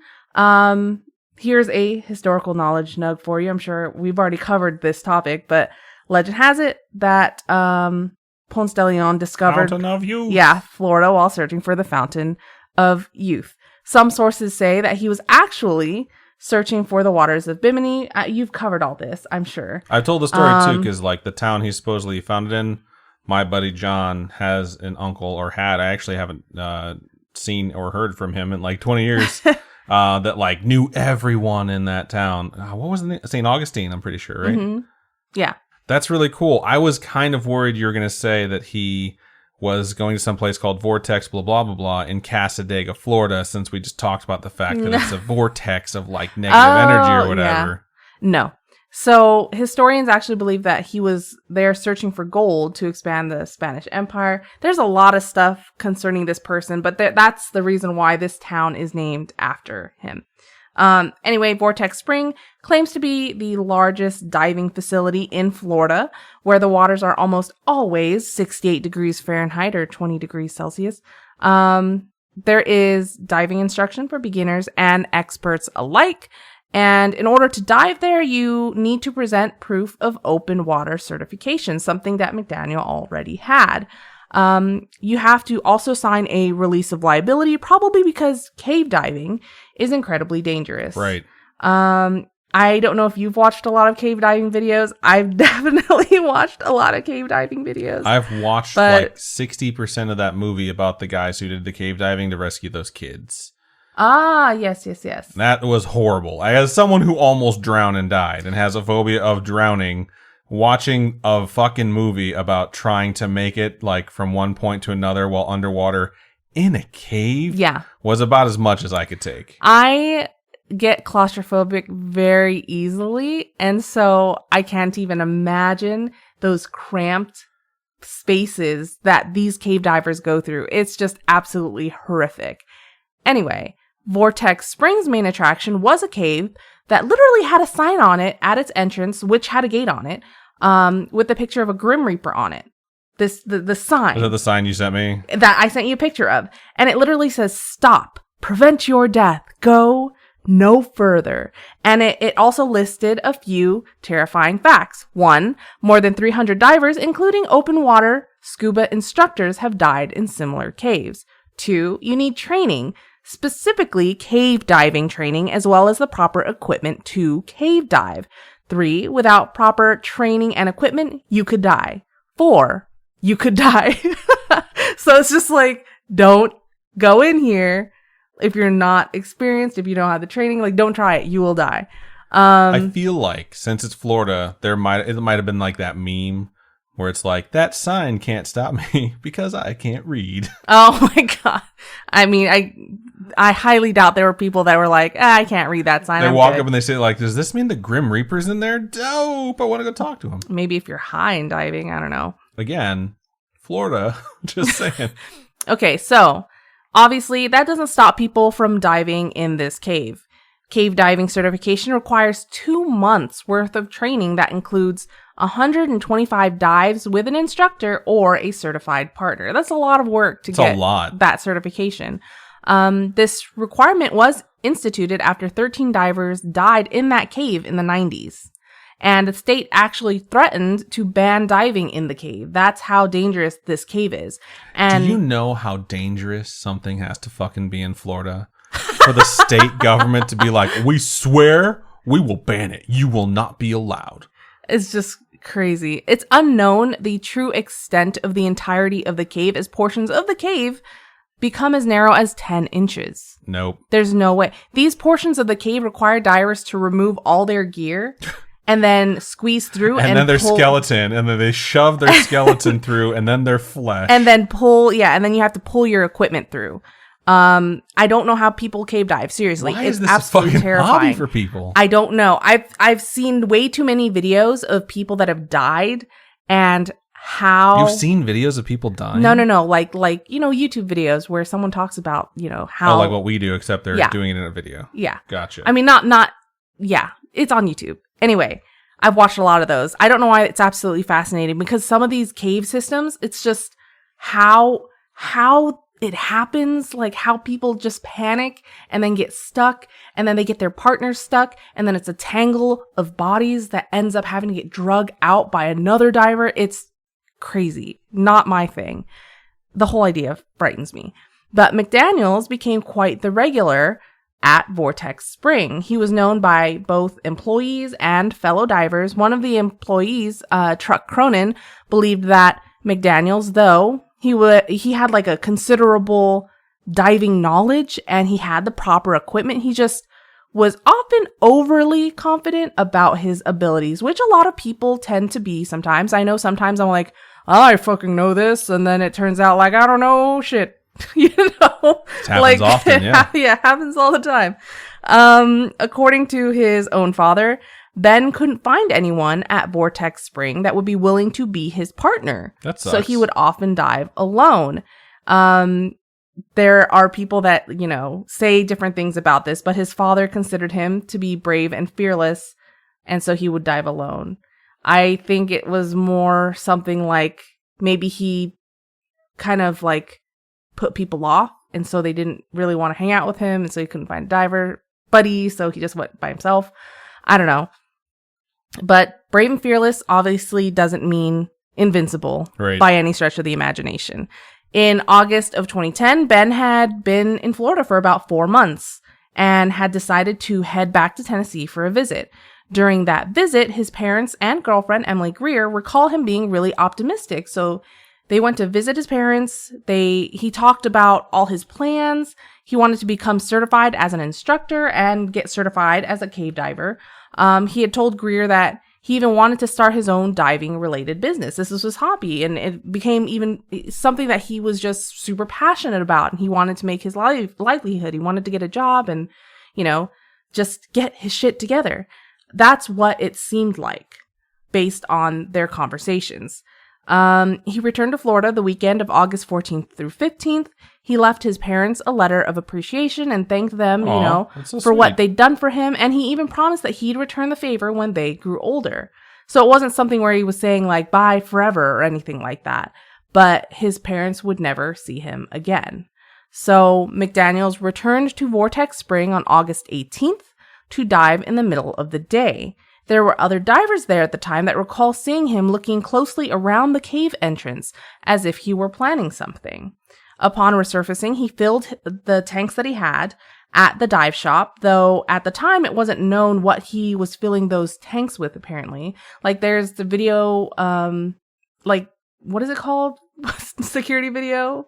Here's a historical knowledge nug for you. I'm sure we've already covered this topic, but legend has it that Ponce de Leon discovered Fountain of Youth. Yeah, Florida while searching for the Fountain of Youth. Some sources say that he was actually searching for the waters of Bimini. You've covered all this, I'm sure. I've told the story too, because like the town he's supposedly found it in, my buddy John has an uncle, or had. I actually haven't seen or heard from him in like 20 years. That like knew everyone in that town. What was the name? St. Augustine, I'm pretty sure, right? Mm-hmm. Yeah. That's really cool. I was kind of worried you were going to say that he was going to some place called Vortex, blah, blah, blah, blah, in Casadega, Florida, since we just talked about the fact that it's a vortex of like negative energy or whatever. Yeah. No. So historians actually believe that he was there searching for gold to expand the Spanish Empire. There's a lot of stuff concerning this person, but that's the reason why this town is named after him. Anyway, Vortex Spring claims to be the largest diving facility in Florida, where the waters are almost always 68 degrees Fahrenheit or 20 degrees Celsius. There is diving instruction for beginners and experts alike. And in order to dive there, you need to present proof of open water certification, something that McDaniel already had. You have to also sign a release of liability, probably because cave diving is incredibly dangerous. Right. I don't know if you've watched a lot of cave diving videos. I've definitely watched a lot of cave diving videos. I've watched like 60% of that movie about the guys who did the cave diving to rescue those kids. Ah, yes. That was horrible. As someone who almost drowned and died and has a phobia of drowning, watching a fucking movie about trying to make it like from one point to another while underwater in a cave was about as much as I could take. I get claustrophobic very easily, and so I can't even imagine those cramped spaces that these cave divers go through. It's just absolutely horrific. Anyway, Vortex Springs' main attraction was a cave that literally had a sign on it at its entrance, which had a gate on it, with a picture of a Grim Reaper on it. The sign. Is that the sign you sent me? That I sent you a picture of. And it literally says, "Stop. Prevent your death. Go no further." And it also listed a few terrifying facts. 1, more than 300 divers, including open water scuba instructors, have died in similar caves. 2, you need training, specifically cave diving training, as well as the proper equipment to cave dive. 3, without proper training and equipment, you could die. 4, you could die. So it's just like, don't go in here if you're not experienced, if you don't have the training, like don't try it, you will die. I feel like since it's Florida, it might have been like that meme where it's like, that sign can't stop me because I can't read. Oh my God. I mean, I highly doubt there were people that were like, I can't read that sign. They walk up and they say like, does this mean the Grim Reaper's in there? Dope. I want to go talk to him. Maybe if you're high and diving, I don't know. Again, Florida, just saying. Okay, so obviously that doesn't stop people from diving in this cave. Cave diving certification requires 2 months worth of training that includes 125 dives with an instructor or a certified partner. That's a lot of work to get that certification. This requirement was instituted after 13 divers died in that cave in the 90s. And the state actually threatened to ban diving in the cave. That's how dangerous this cave is. And do you know how dangerous something has to fucking be in Florida? For the state government to be like, we swear we will ban it. You will not be allowed. It's just crazy. It's unknown the true extent of the entirety of the cave, as portions of the cave become as narrow as 10 inches. Nope. There's no way. These portions of the cave require divers to remove all their gear and then squeeze through and then their skeleton, and then they shove their skeleton through, and then their flesh. And then and then you have to pull your equipment through. I don't know how people cave dive. Seriously, why it's is this absolutely a fucking terrifying hobby for people? I don't know. I've seen way too many videos of people that have died and how you've seen videos of people dying. No, like YouTube videos where someone talks about how like what we do, except they're doing it in a video. Yeah, gotcha. I mean, not yeah. It's on YouTube anyway. I've watched a lot of those. I don't know why it's absolutely fascinating because some of these cave systems, it's just how it happens, like how people just panic and then get stuck and then they get their partners stuck and then it's a tangle of bodies that ends up having to get drug out by another diver. It's crazy. Not my thing. The whole idea frightens me. But McDaniels became quite the regular at Vortex Spring. He was known by both employees and fellow divers. One of the employees, Truck Cronin, believed that McDaniels, though he had like a considerable diving knowledge and he had the proper equipment, he just was often overly confident about his abilities, which a lot of people tend to be sometimes. I know sometimes I'm like, oh, I fucking know this, and then it turns out like I don't know shit. It happens often, yeah. Yeah, it happens all the time. According to his own father, Ben couldn't find anyone at Vortex Spring that would be willing to be his partner. That sucks. So he would often dive alone. There are people that, say different things about this, but his father considered him to be brave and fearless, and so he would dive alone. I think it was more something like maybe he kind of like put people off, and so they didn't really want to hang out with him, and so he couldn't find a diver buddy, so he just went by himself. I don't know. But brave and fearless obviously doesn't mean invincible by any stretch of the imagination. In August of 2010, Ben had been in Florida for about 4 months and had decided to head back to Tennessee for a visit. During that visit, his parents and girlfriend, Emily Greer, recall him being really optimistic. So they went to visit his parents. He talked about all his plans. He wanted to become certified as an instructor and get certified as a cave diver. He had told Greer that he even wanted to start his own diving related business. This was his hobby, and it became even something that he was just super passionate about. And he wanted to make his livelihood. He wanted to get a job and, just get his shit together. That's what it seemed like based on their conversations. He returned to Florida the weekend of August 14th through 15th. He left his parents a letter of appreciation and thanked them, for what they'd done for him. And he even promised that he'd return the favor when they grew older. So it wasn't something where he was saying like, bye forever or anything like that. But his parents would never see him again. So McDaniels returned to Vortex Spring on August 18th to dive in the middle of the day. There were other divers there at the time that recall seeing him looking closely around the cave entrance as if he were planning something. Upon resurfacing, he filled the tanks that he had at the dive shop, though at the time it wasn't known what he was filling those tanks with, apparently. Like there's the video, what is it called? Security video?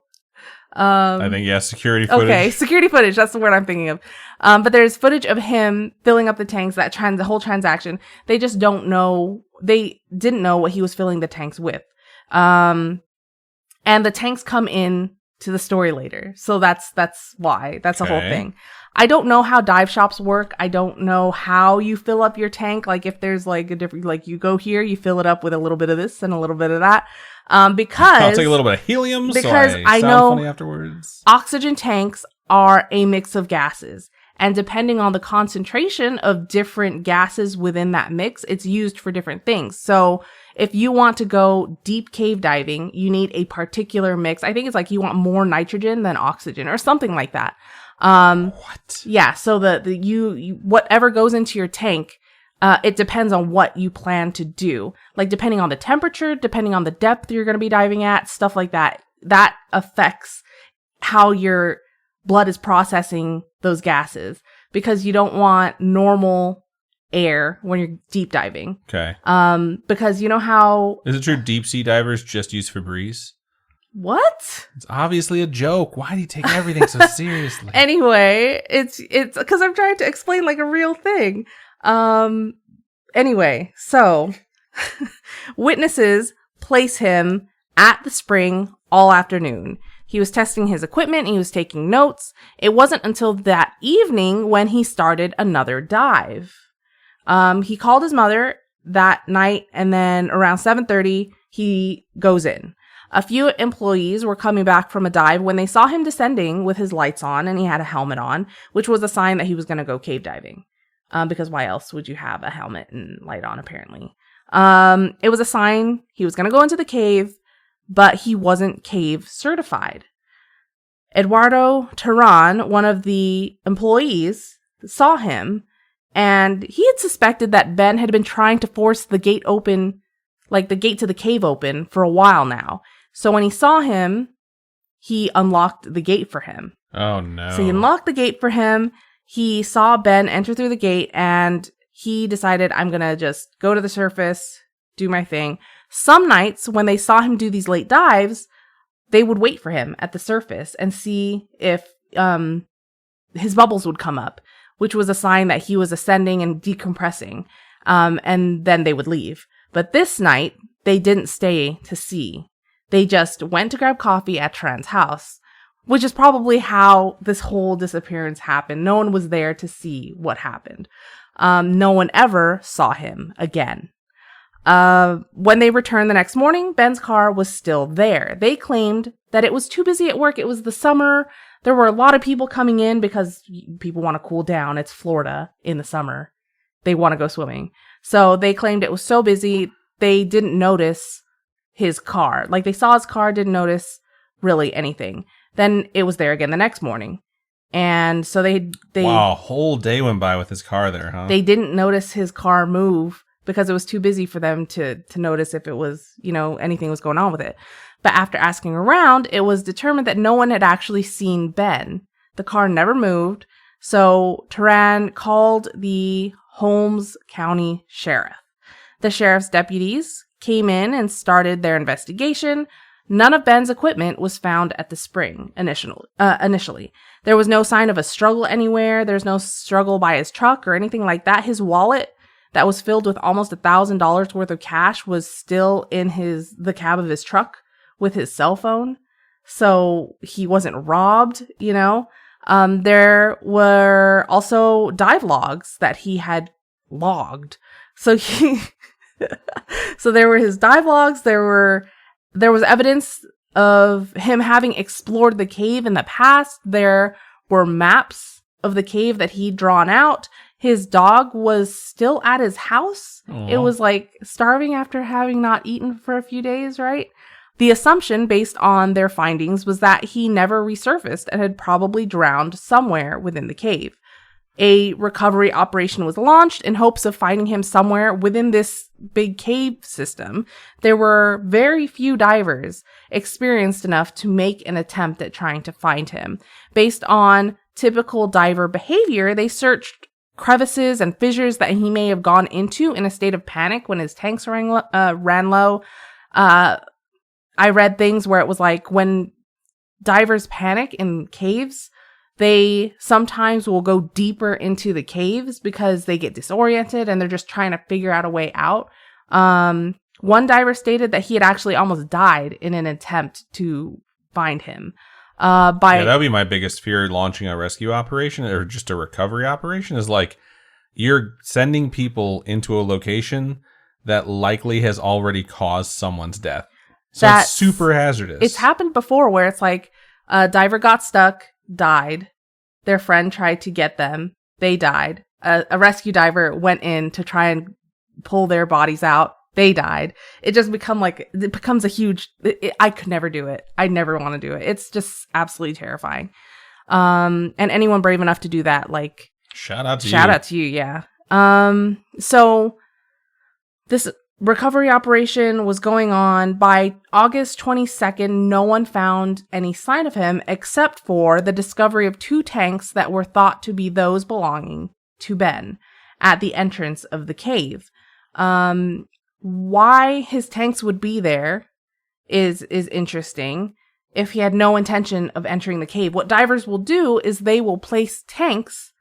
I think, security footage. Okay, security footage. That's the word I'm thinking of. But there's footage of him filling up the tanks, the whole transaction. They just don't know. They didn't know what he was filling the tanks with. And the tanks come in to the story later. So that's why. That's the whole thing. I don't know how dive shops work. I don't know how you fill up your tank. Like if there's like a different, like you go here, you fill it up with a little bit of this and a little bit of that. Because I'll take a little bit of helium because so I know funny afterwards. Oxygen tanks are a mix of gases. And depending on the concentration of different gases within that mix, it's used for different things. So if you want to go deep cave diving, you need a particular mix. I think it's like you want more nitrogen than oxygen or something like that. What? Yeah. So you whatever goes into your tank, it depends on what you plan to do. Like depending on the temperature, depending on the depth you're going to be diving at, stuff like that. That affects how your blood is processing those gases because you don't want normal air when you're deep diving. Okay. Because you know how... Is it true deep sea divers just use Febreze? What? It's obviously a joke. Why do you take everything so seriously? Anyway, it's because I'm trying to explain like a real thing. Anyway, so witnesses place him at the spring all afternoon. He was testing his equipment. He was taking notes. It wasn't until that evening when he started another dive. He called his mother that night, and then around 7:30, he goes in. A few employees were coming back from a dive when they saw him descending with his lights on, and he had a helmet on, which was a sign that he was going to go cave diving. Because why else would you have a helmet and light on, apparently? It was a sign he was going to go into the cave, but he wasn't cave certified. Eduardo Terran, one of the employees, saw him, and he had suspected that Ben had been trying to force the gate open, like the gate to the cave open, for a while now. So when he saw him, he unlocked the gate for him. Oh, no. So he unlocked the gate for him. He saw Ben enter through the gate, and he decided, I'm going to just go to the surface, do my thing. Some nights, when they saw him do these late dives, they would wait for him at the surface and see if his bubbles would come up, which was a sign that he was ascending and decompressing. And then they would leave. But this night, they didn't stay to see. They just went to grab coffee at Tran's house, which is probably how this whole disappearance happened. No one was there to see what happened. No one ever saw him again. When they returned the next morning, Ben's car was still there. They claimed that it was too busy at work. It was the summer. There were a lot of people coming in because people want to cool down. It's Florida in the summer. They want to go swimming. So they claimed it was so busy, they didn't notice his car. Like, they saw his car, didn't notice really anything. Then it was there again the next morning. And so they wow, a whole day went by with his car there, huh? They didn't notice his car move because it was too busy for them to notice if it was, anything was going on with it. But after asking around, it was determined that no one had actually seen Ben. The car never moved. So Terran called the Holmes County Sheriff. The sheriff's deputies came in and started their investigation. None of Ben's equipment was found at the spring initially. There was no sign of a struggle anywhere. There's no struggle by his truck or anything like that. His wallet that was filled with almost $1,000 worth of cash was still in the cab of his truck with his cell phone. So he wasn't robbed, There were also dive logs that he had logged. So so there were his dive logs. There was evidence of him having explored the cave in the past. There were maps of the cave that he'd drawn out. His dog was still at his house. Aww. It was like starving after having not eaten for a few days, right? The assumption based on their findings was that he never resurfaced and had probably drowned somewhere within the cave. A recovery operation was launched in hopes of finding him somewhere within this big cave system. There were very few divers experienced enough to make an attempt at trying to find him. Based on typical diver behavior, they searched crevices and fissures that he may have gone into in a state of panic when his tanks ran low. I read things where it was like when divers panic in caves, they sometimes will go deeper into the caves because they get disoriented and they're just trying to figure out a way out. One diver stated that he had actually almost died in an attempt to find him. Yeah, that would be my biggest fear launching a rescue operation or just a recovery operation is like you're sending people into a location that likely has already caused someone's death. So it's super hazardous. It's happened before where it's like a diver got stuck, died. Their friend tried to get them. They died. A rescue diver went in to try and pull their bodies out. They died. It just becomes a huge, I could never do it. I never want to do it. It's just absolutely terrifying. And anyone brave enough to do that, like, shout out to you. Yeah. So this recovery operation was going on. By August 22nd, no one found any sign of him except for the discovery of 2 tanks that were thought to be those belonging to Ben at the entrance of the cave. Why his tanks would be there is interesting. if he had no intention of entering the cave. What divers will do is they will place tanks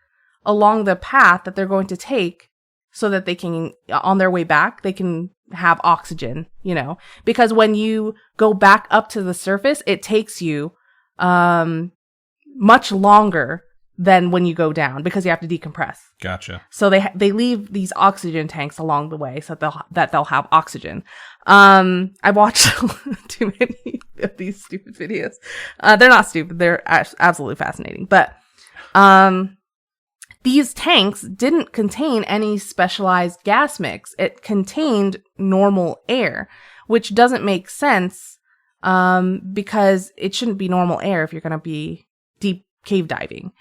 along the path that they're going to take so that they can, on their way back, they can have oxygen, you know, because when you go back up to the surface, it takes you much longer than when you go down because you have to decompress. Gotcha. So they leave these oxygen tanks along the way so that they'll have oxygen. I watched too many of these stupid videos. They're not stupid. They're absolutely fascinating. But these tanks didn't contain any specialized gas mix. It contained normal air, which doesn't make sense because it shouldn't be normal air if you're going to be deep cave diving.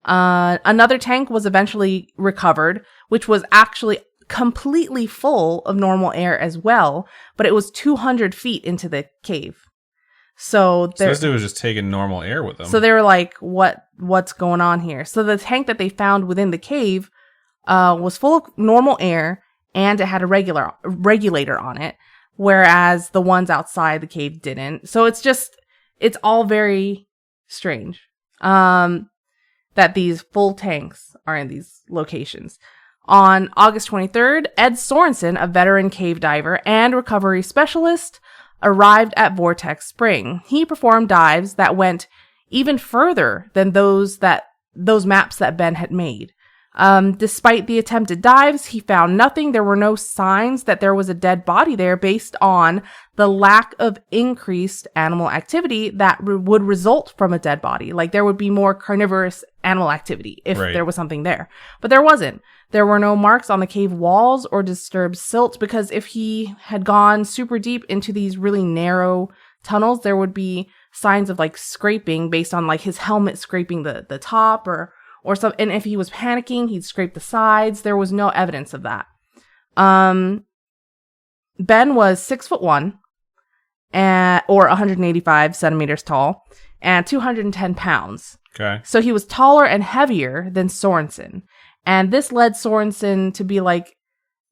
Another tank was eventually recovered, which was actually completely full of normal air as well, but it was 200 feet into the cave. So this dude was just taking normal air with him. So they were like, what's going on here? So the tank that they found within the cave was full of normal air, and it had a regulator on it, whereas the ones outside the cave didn't. So it's all very strange that these full tanks are in these locations. On August 23rd, Ed Sorensen, a veteran cave diver and recovery specialist, arrived at Vortex Spring. He performed dives that went even further than those maps that Ben had made. Despite the attempted dives, he found nothing. There were no signs that there was a dead body there based on the lack of increased animal activity that would result from a dead body. Like there would be more carnivorous animal activity if there was something there. But there wasn't. There were no marks on the cave walls or disturbed silt, because if he had gone super deep into these really narrow tunnels, there would be signs of like scraping based on like his helmet scraping the top or some, and if he was panicking, he'd scrape the sides. There was no evidence of that. Ben was 6'1", or 185 centimeters tall, and 210 pounds. Okay. So he was taller and heavier than Sorensen. And this led Sorensen to be like,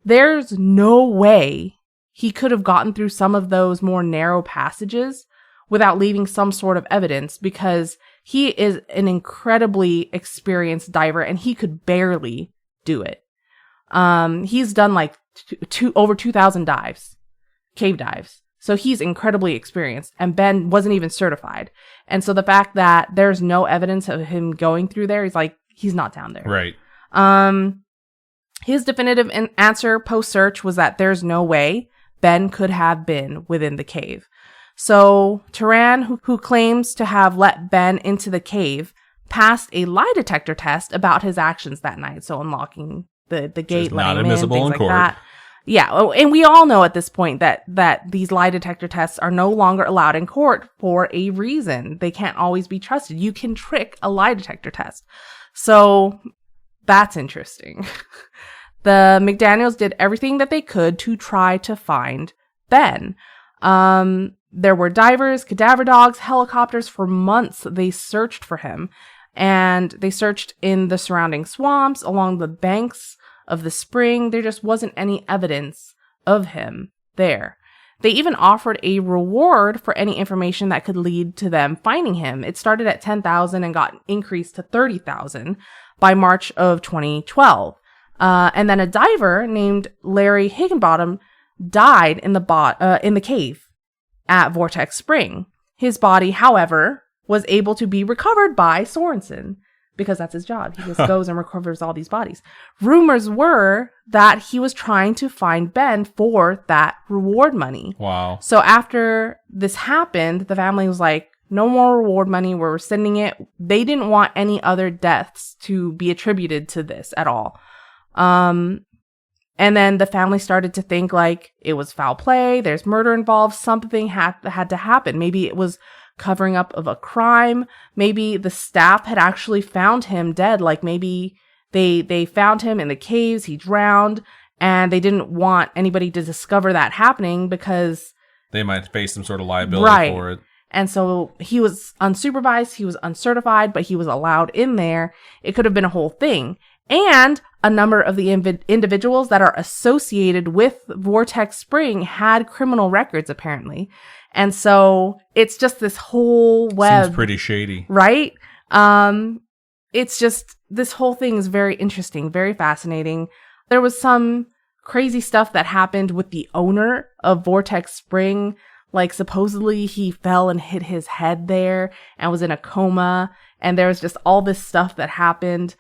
there's no way he could have gotten through some of those more narrow passages without leaving some sort of evidence, because he is an incredibly experienced diver and he could barely do it. He's done like over 2,000 dives, cave dives. So he's incredibly experienced, and Ben wasn't even certified. And so the fact that there's no evidence of him going through there, he's not down there. Right. His definitive answer post-search was that there's no way Ben could have been within the cave. So Turan, who claims to have let Ben into the cave, passed a lie detector test about his actions that night. So unlocking the gate, letting him in, things like that. Yeah, and we all know at this point that these lie detector tests are no longer allowed in court for a reason. They can't always be trusted. You can trick a lie detector test. So that's interesting. The McDaniels did everything that they could to try to find Ben. There were divers, cadaver dogs, helicopters. For months, they searched for him. And they searched in the surrounding swamps, along the banks of the spring. There just wasn't any evidence of him there. They even offered a reward for any information that could lead to them finding him. It started at $10,000 and got increased to $30,000 by March of 2012. And then a diver named Larry Higginbottom died in the cave at Vortex Spring. His body, however, was able to be recovered by Sorensen, because that's his job. He just goes and recovers all these bodies. Rumors were that he was trying to find Ben for that reward money. Wow. So after this happened, the family was like, no more reward money. We're rescinding it. They didn't want any other deaths to be attributed to this at all. And then the family started to think like it was foul play. There's murder involved. Something had to happen. Maybe it was covering up of a crime. Maybe the staff had actually found him dead. Like maybe they found him in the caves. He drowned, and they didn't want anybody to discover that happening because they might face some sort of liability for it. And so he was unsupervised. He was uncertified, but he was allowed in there. It could have been a whole thing. And a number of the individuals that are associated with Vortex Spring had criminal records, apparently. And so it's just this whole web. Seems pretty shady. Right? It's just, this whole thing is very interesting, very fascinating. There was some crazy stuff that happened with the owner of Vortex Spring. Like, supposedly he fell and hit his head there and was in a coma. And there was just all this stuff that happened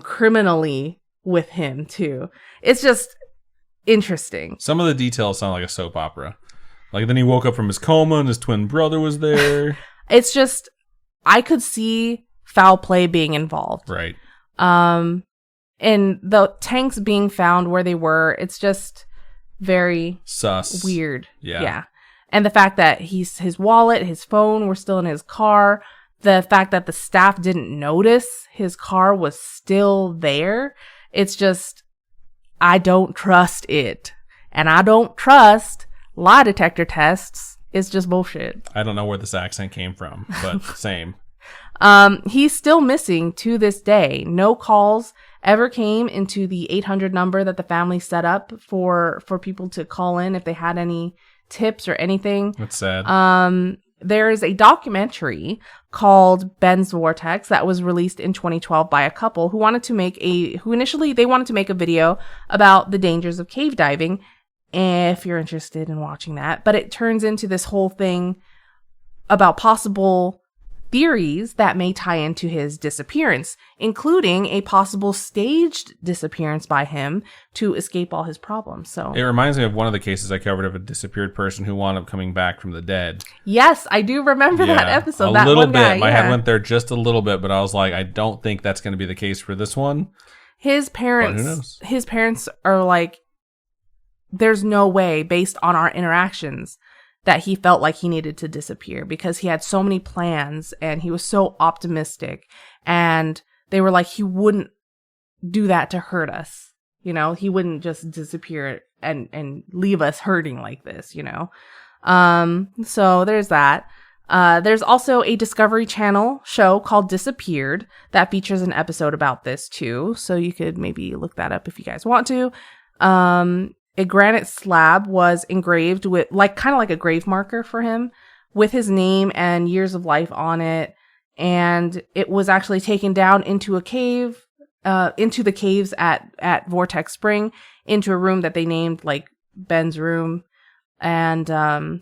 criminally with him, too. It's just interesting. Some of the details sound like a soap opera. Like, then he woke up from his coma and his twin brother was there. It's just, I could see foul play being involved. Right. And the tanks being found where they were, it's just very sus. Weird. Yeah. And the fact that his wallet, his phone were still in his car. The fact that the staff didn't notice his car was still there. It's just, I don't trust it. And I don't trust lie detector tests. It's just bullshit. I don't know where this accent came from, but same. He's still missing to this day. No calls ever came into the 800 number that the family set up for people to call in if they had any tips or anything. That's sad. There is a documentary called Ben's Vortex that was released in 2012 by a couple who wanted to make a video about the dangers of cave diving, if you're interested in watching that. But it turns into this whole thing about possible theories that may tie into his disappearance, including a possible staged disappearance by him to escape all his problems. So it reminds me of one of the cases I covered of a disappeared person who wound up coming back from the dead. Yes, I do remember that episode. A little bit. My head went there just a little bit, but I was like, I don't think that's going to be the case for this one. His parents are like, there's no way, based on our interactions, that he felt like he needed to disappear because he had so many plans and he was so optimistic, and they were like, he wouldn't do that to hurt us. You know, he wouldn't just disappear and leave us hurting like this, you know? So there's that. There's also a Discovery Channel show called Disappeared that features an episode about this too. So you could maybe look that up if you guys want to. A granite slab was engraved with kind of like a grave marker for him with his name and years of life on it. And it was actually taken down into a cave, into the caves at Vortex Spring, into a room that they named like Ben's room. And,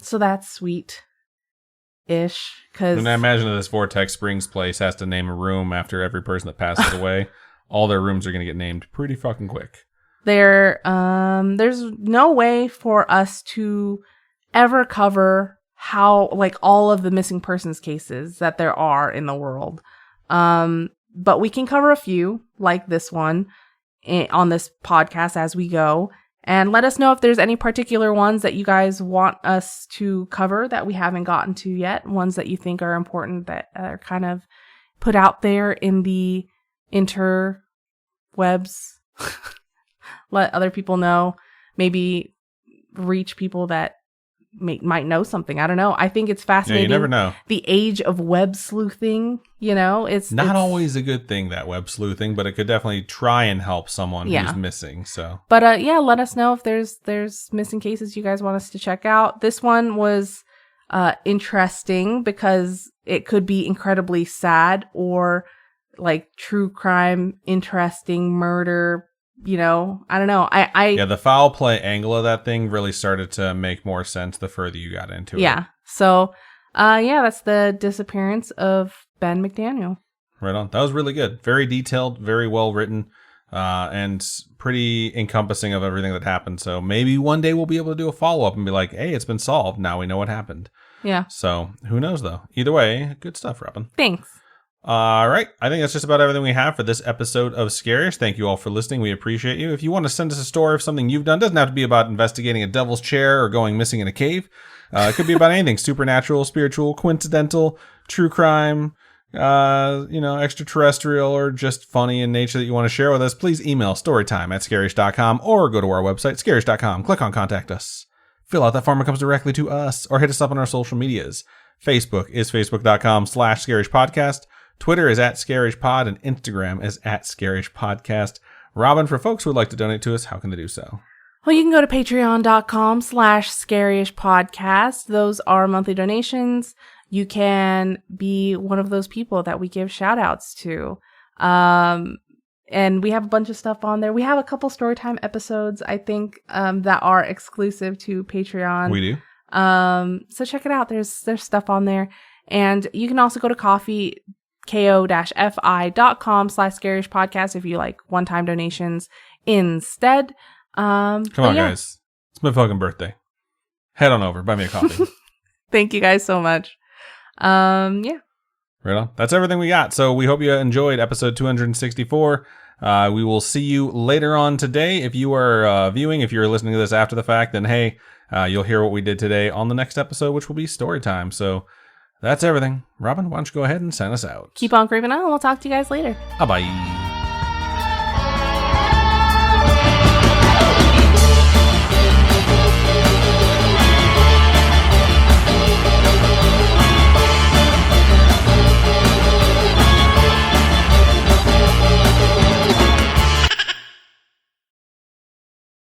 so that's sweet-ish. And I imagine that this Vortex Springs place has to name a room after every person that passes away. All their rooms are going to get named pretty fucking quick. There's no way for us to ever cover how, like, all of the missing persons cases that there are in the world. But we can cover a few, like this one, on this podcast as we go. And let us know if there's any particular ones that you guys want us to cover that we haven't gotten to yet. Ones that you think are important that are kind of put out there in the interwebs. Let other people know, maybe reach people that might know something. I don't know. I think it's fascinating. Yeah, you never know. The age of web sleuthing, you know, it's not always a good thing, that web sleuthing, but it could definitely try and help someone who's missing. So, but let us know if there's missing cases you guys want us to check out. This one was interesting because it could be incredibly sad or like true crime, interesting murder. You know, I don't know. Yeah, the foul play angle of that thing really started to make more sense the further you got into it. Yeah. So, that's the disappearance of Ben McDaniel. Right on. That was really good. Very detailed, very well written, and pretty encompassing of everything that happened. So maybe one day we'll be able to do a follow-up and be like, hey, it's been solved. Now we know what happened. Yeah. So who knows, though? Either way, good stuff, Robin. Thanks. All right. I think that's just about everything we have for this episode of Scaryish. Thank you all for listening. We appreciate you. If you want to send us a story of something you've done, it doesn't have to be about investigating a devil's chair or going missing in a cave. It could be about anything: supernatural, spiritual, coincidental, true crime, extraterrestrial, or just funny in nature that you want to share with us. Please email storytime@scaryish.com or go to our website, scaryish.com. Click on Contact Us. Fill out that form. It comes directly to us, or hit us up on our social medias. Facebook is facebook.com/scaryish podcast. Twitter is @scarishpod and Instagram is @scarishpodcast. Robin, for folks who would like to donate to us, how can they do so? Well, you can go to patreon.com/Scaryish podcast. Those are monthly donations. You can be one of those people that we give shout outs to. And we have a bunch of stuff on there. We have a couple Storytime episodes, I think, that are exclusive to Patreon. We do. So check it out. There's stuff on there. And you can also go to ko-fi.com/Scaryish podcast if you like one-time donations instead. Come on, guys. It's my fucking birthday. Head on over. Buy me a coffee. Thank you guys so much. Yeah. Right on. That's everything we got. So we hope you enjoyed episode 264. We will see you later on today. If you are viewing, if you're listening to this after the fact, then hey, you'll hear what we did today on the next episode, which will be story time. So that's everything. Robin, why don't you go ahead and sign us out? Keep on creeping on. We'll talk to you guys later. Bye-bye.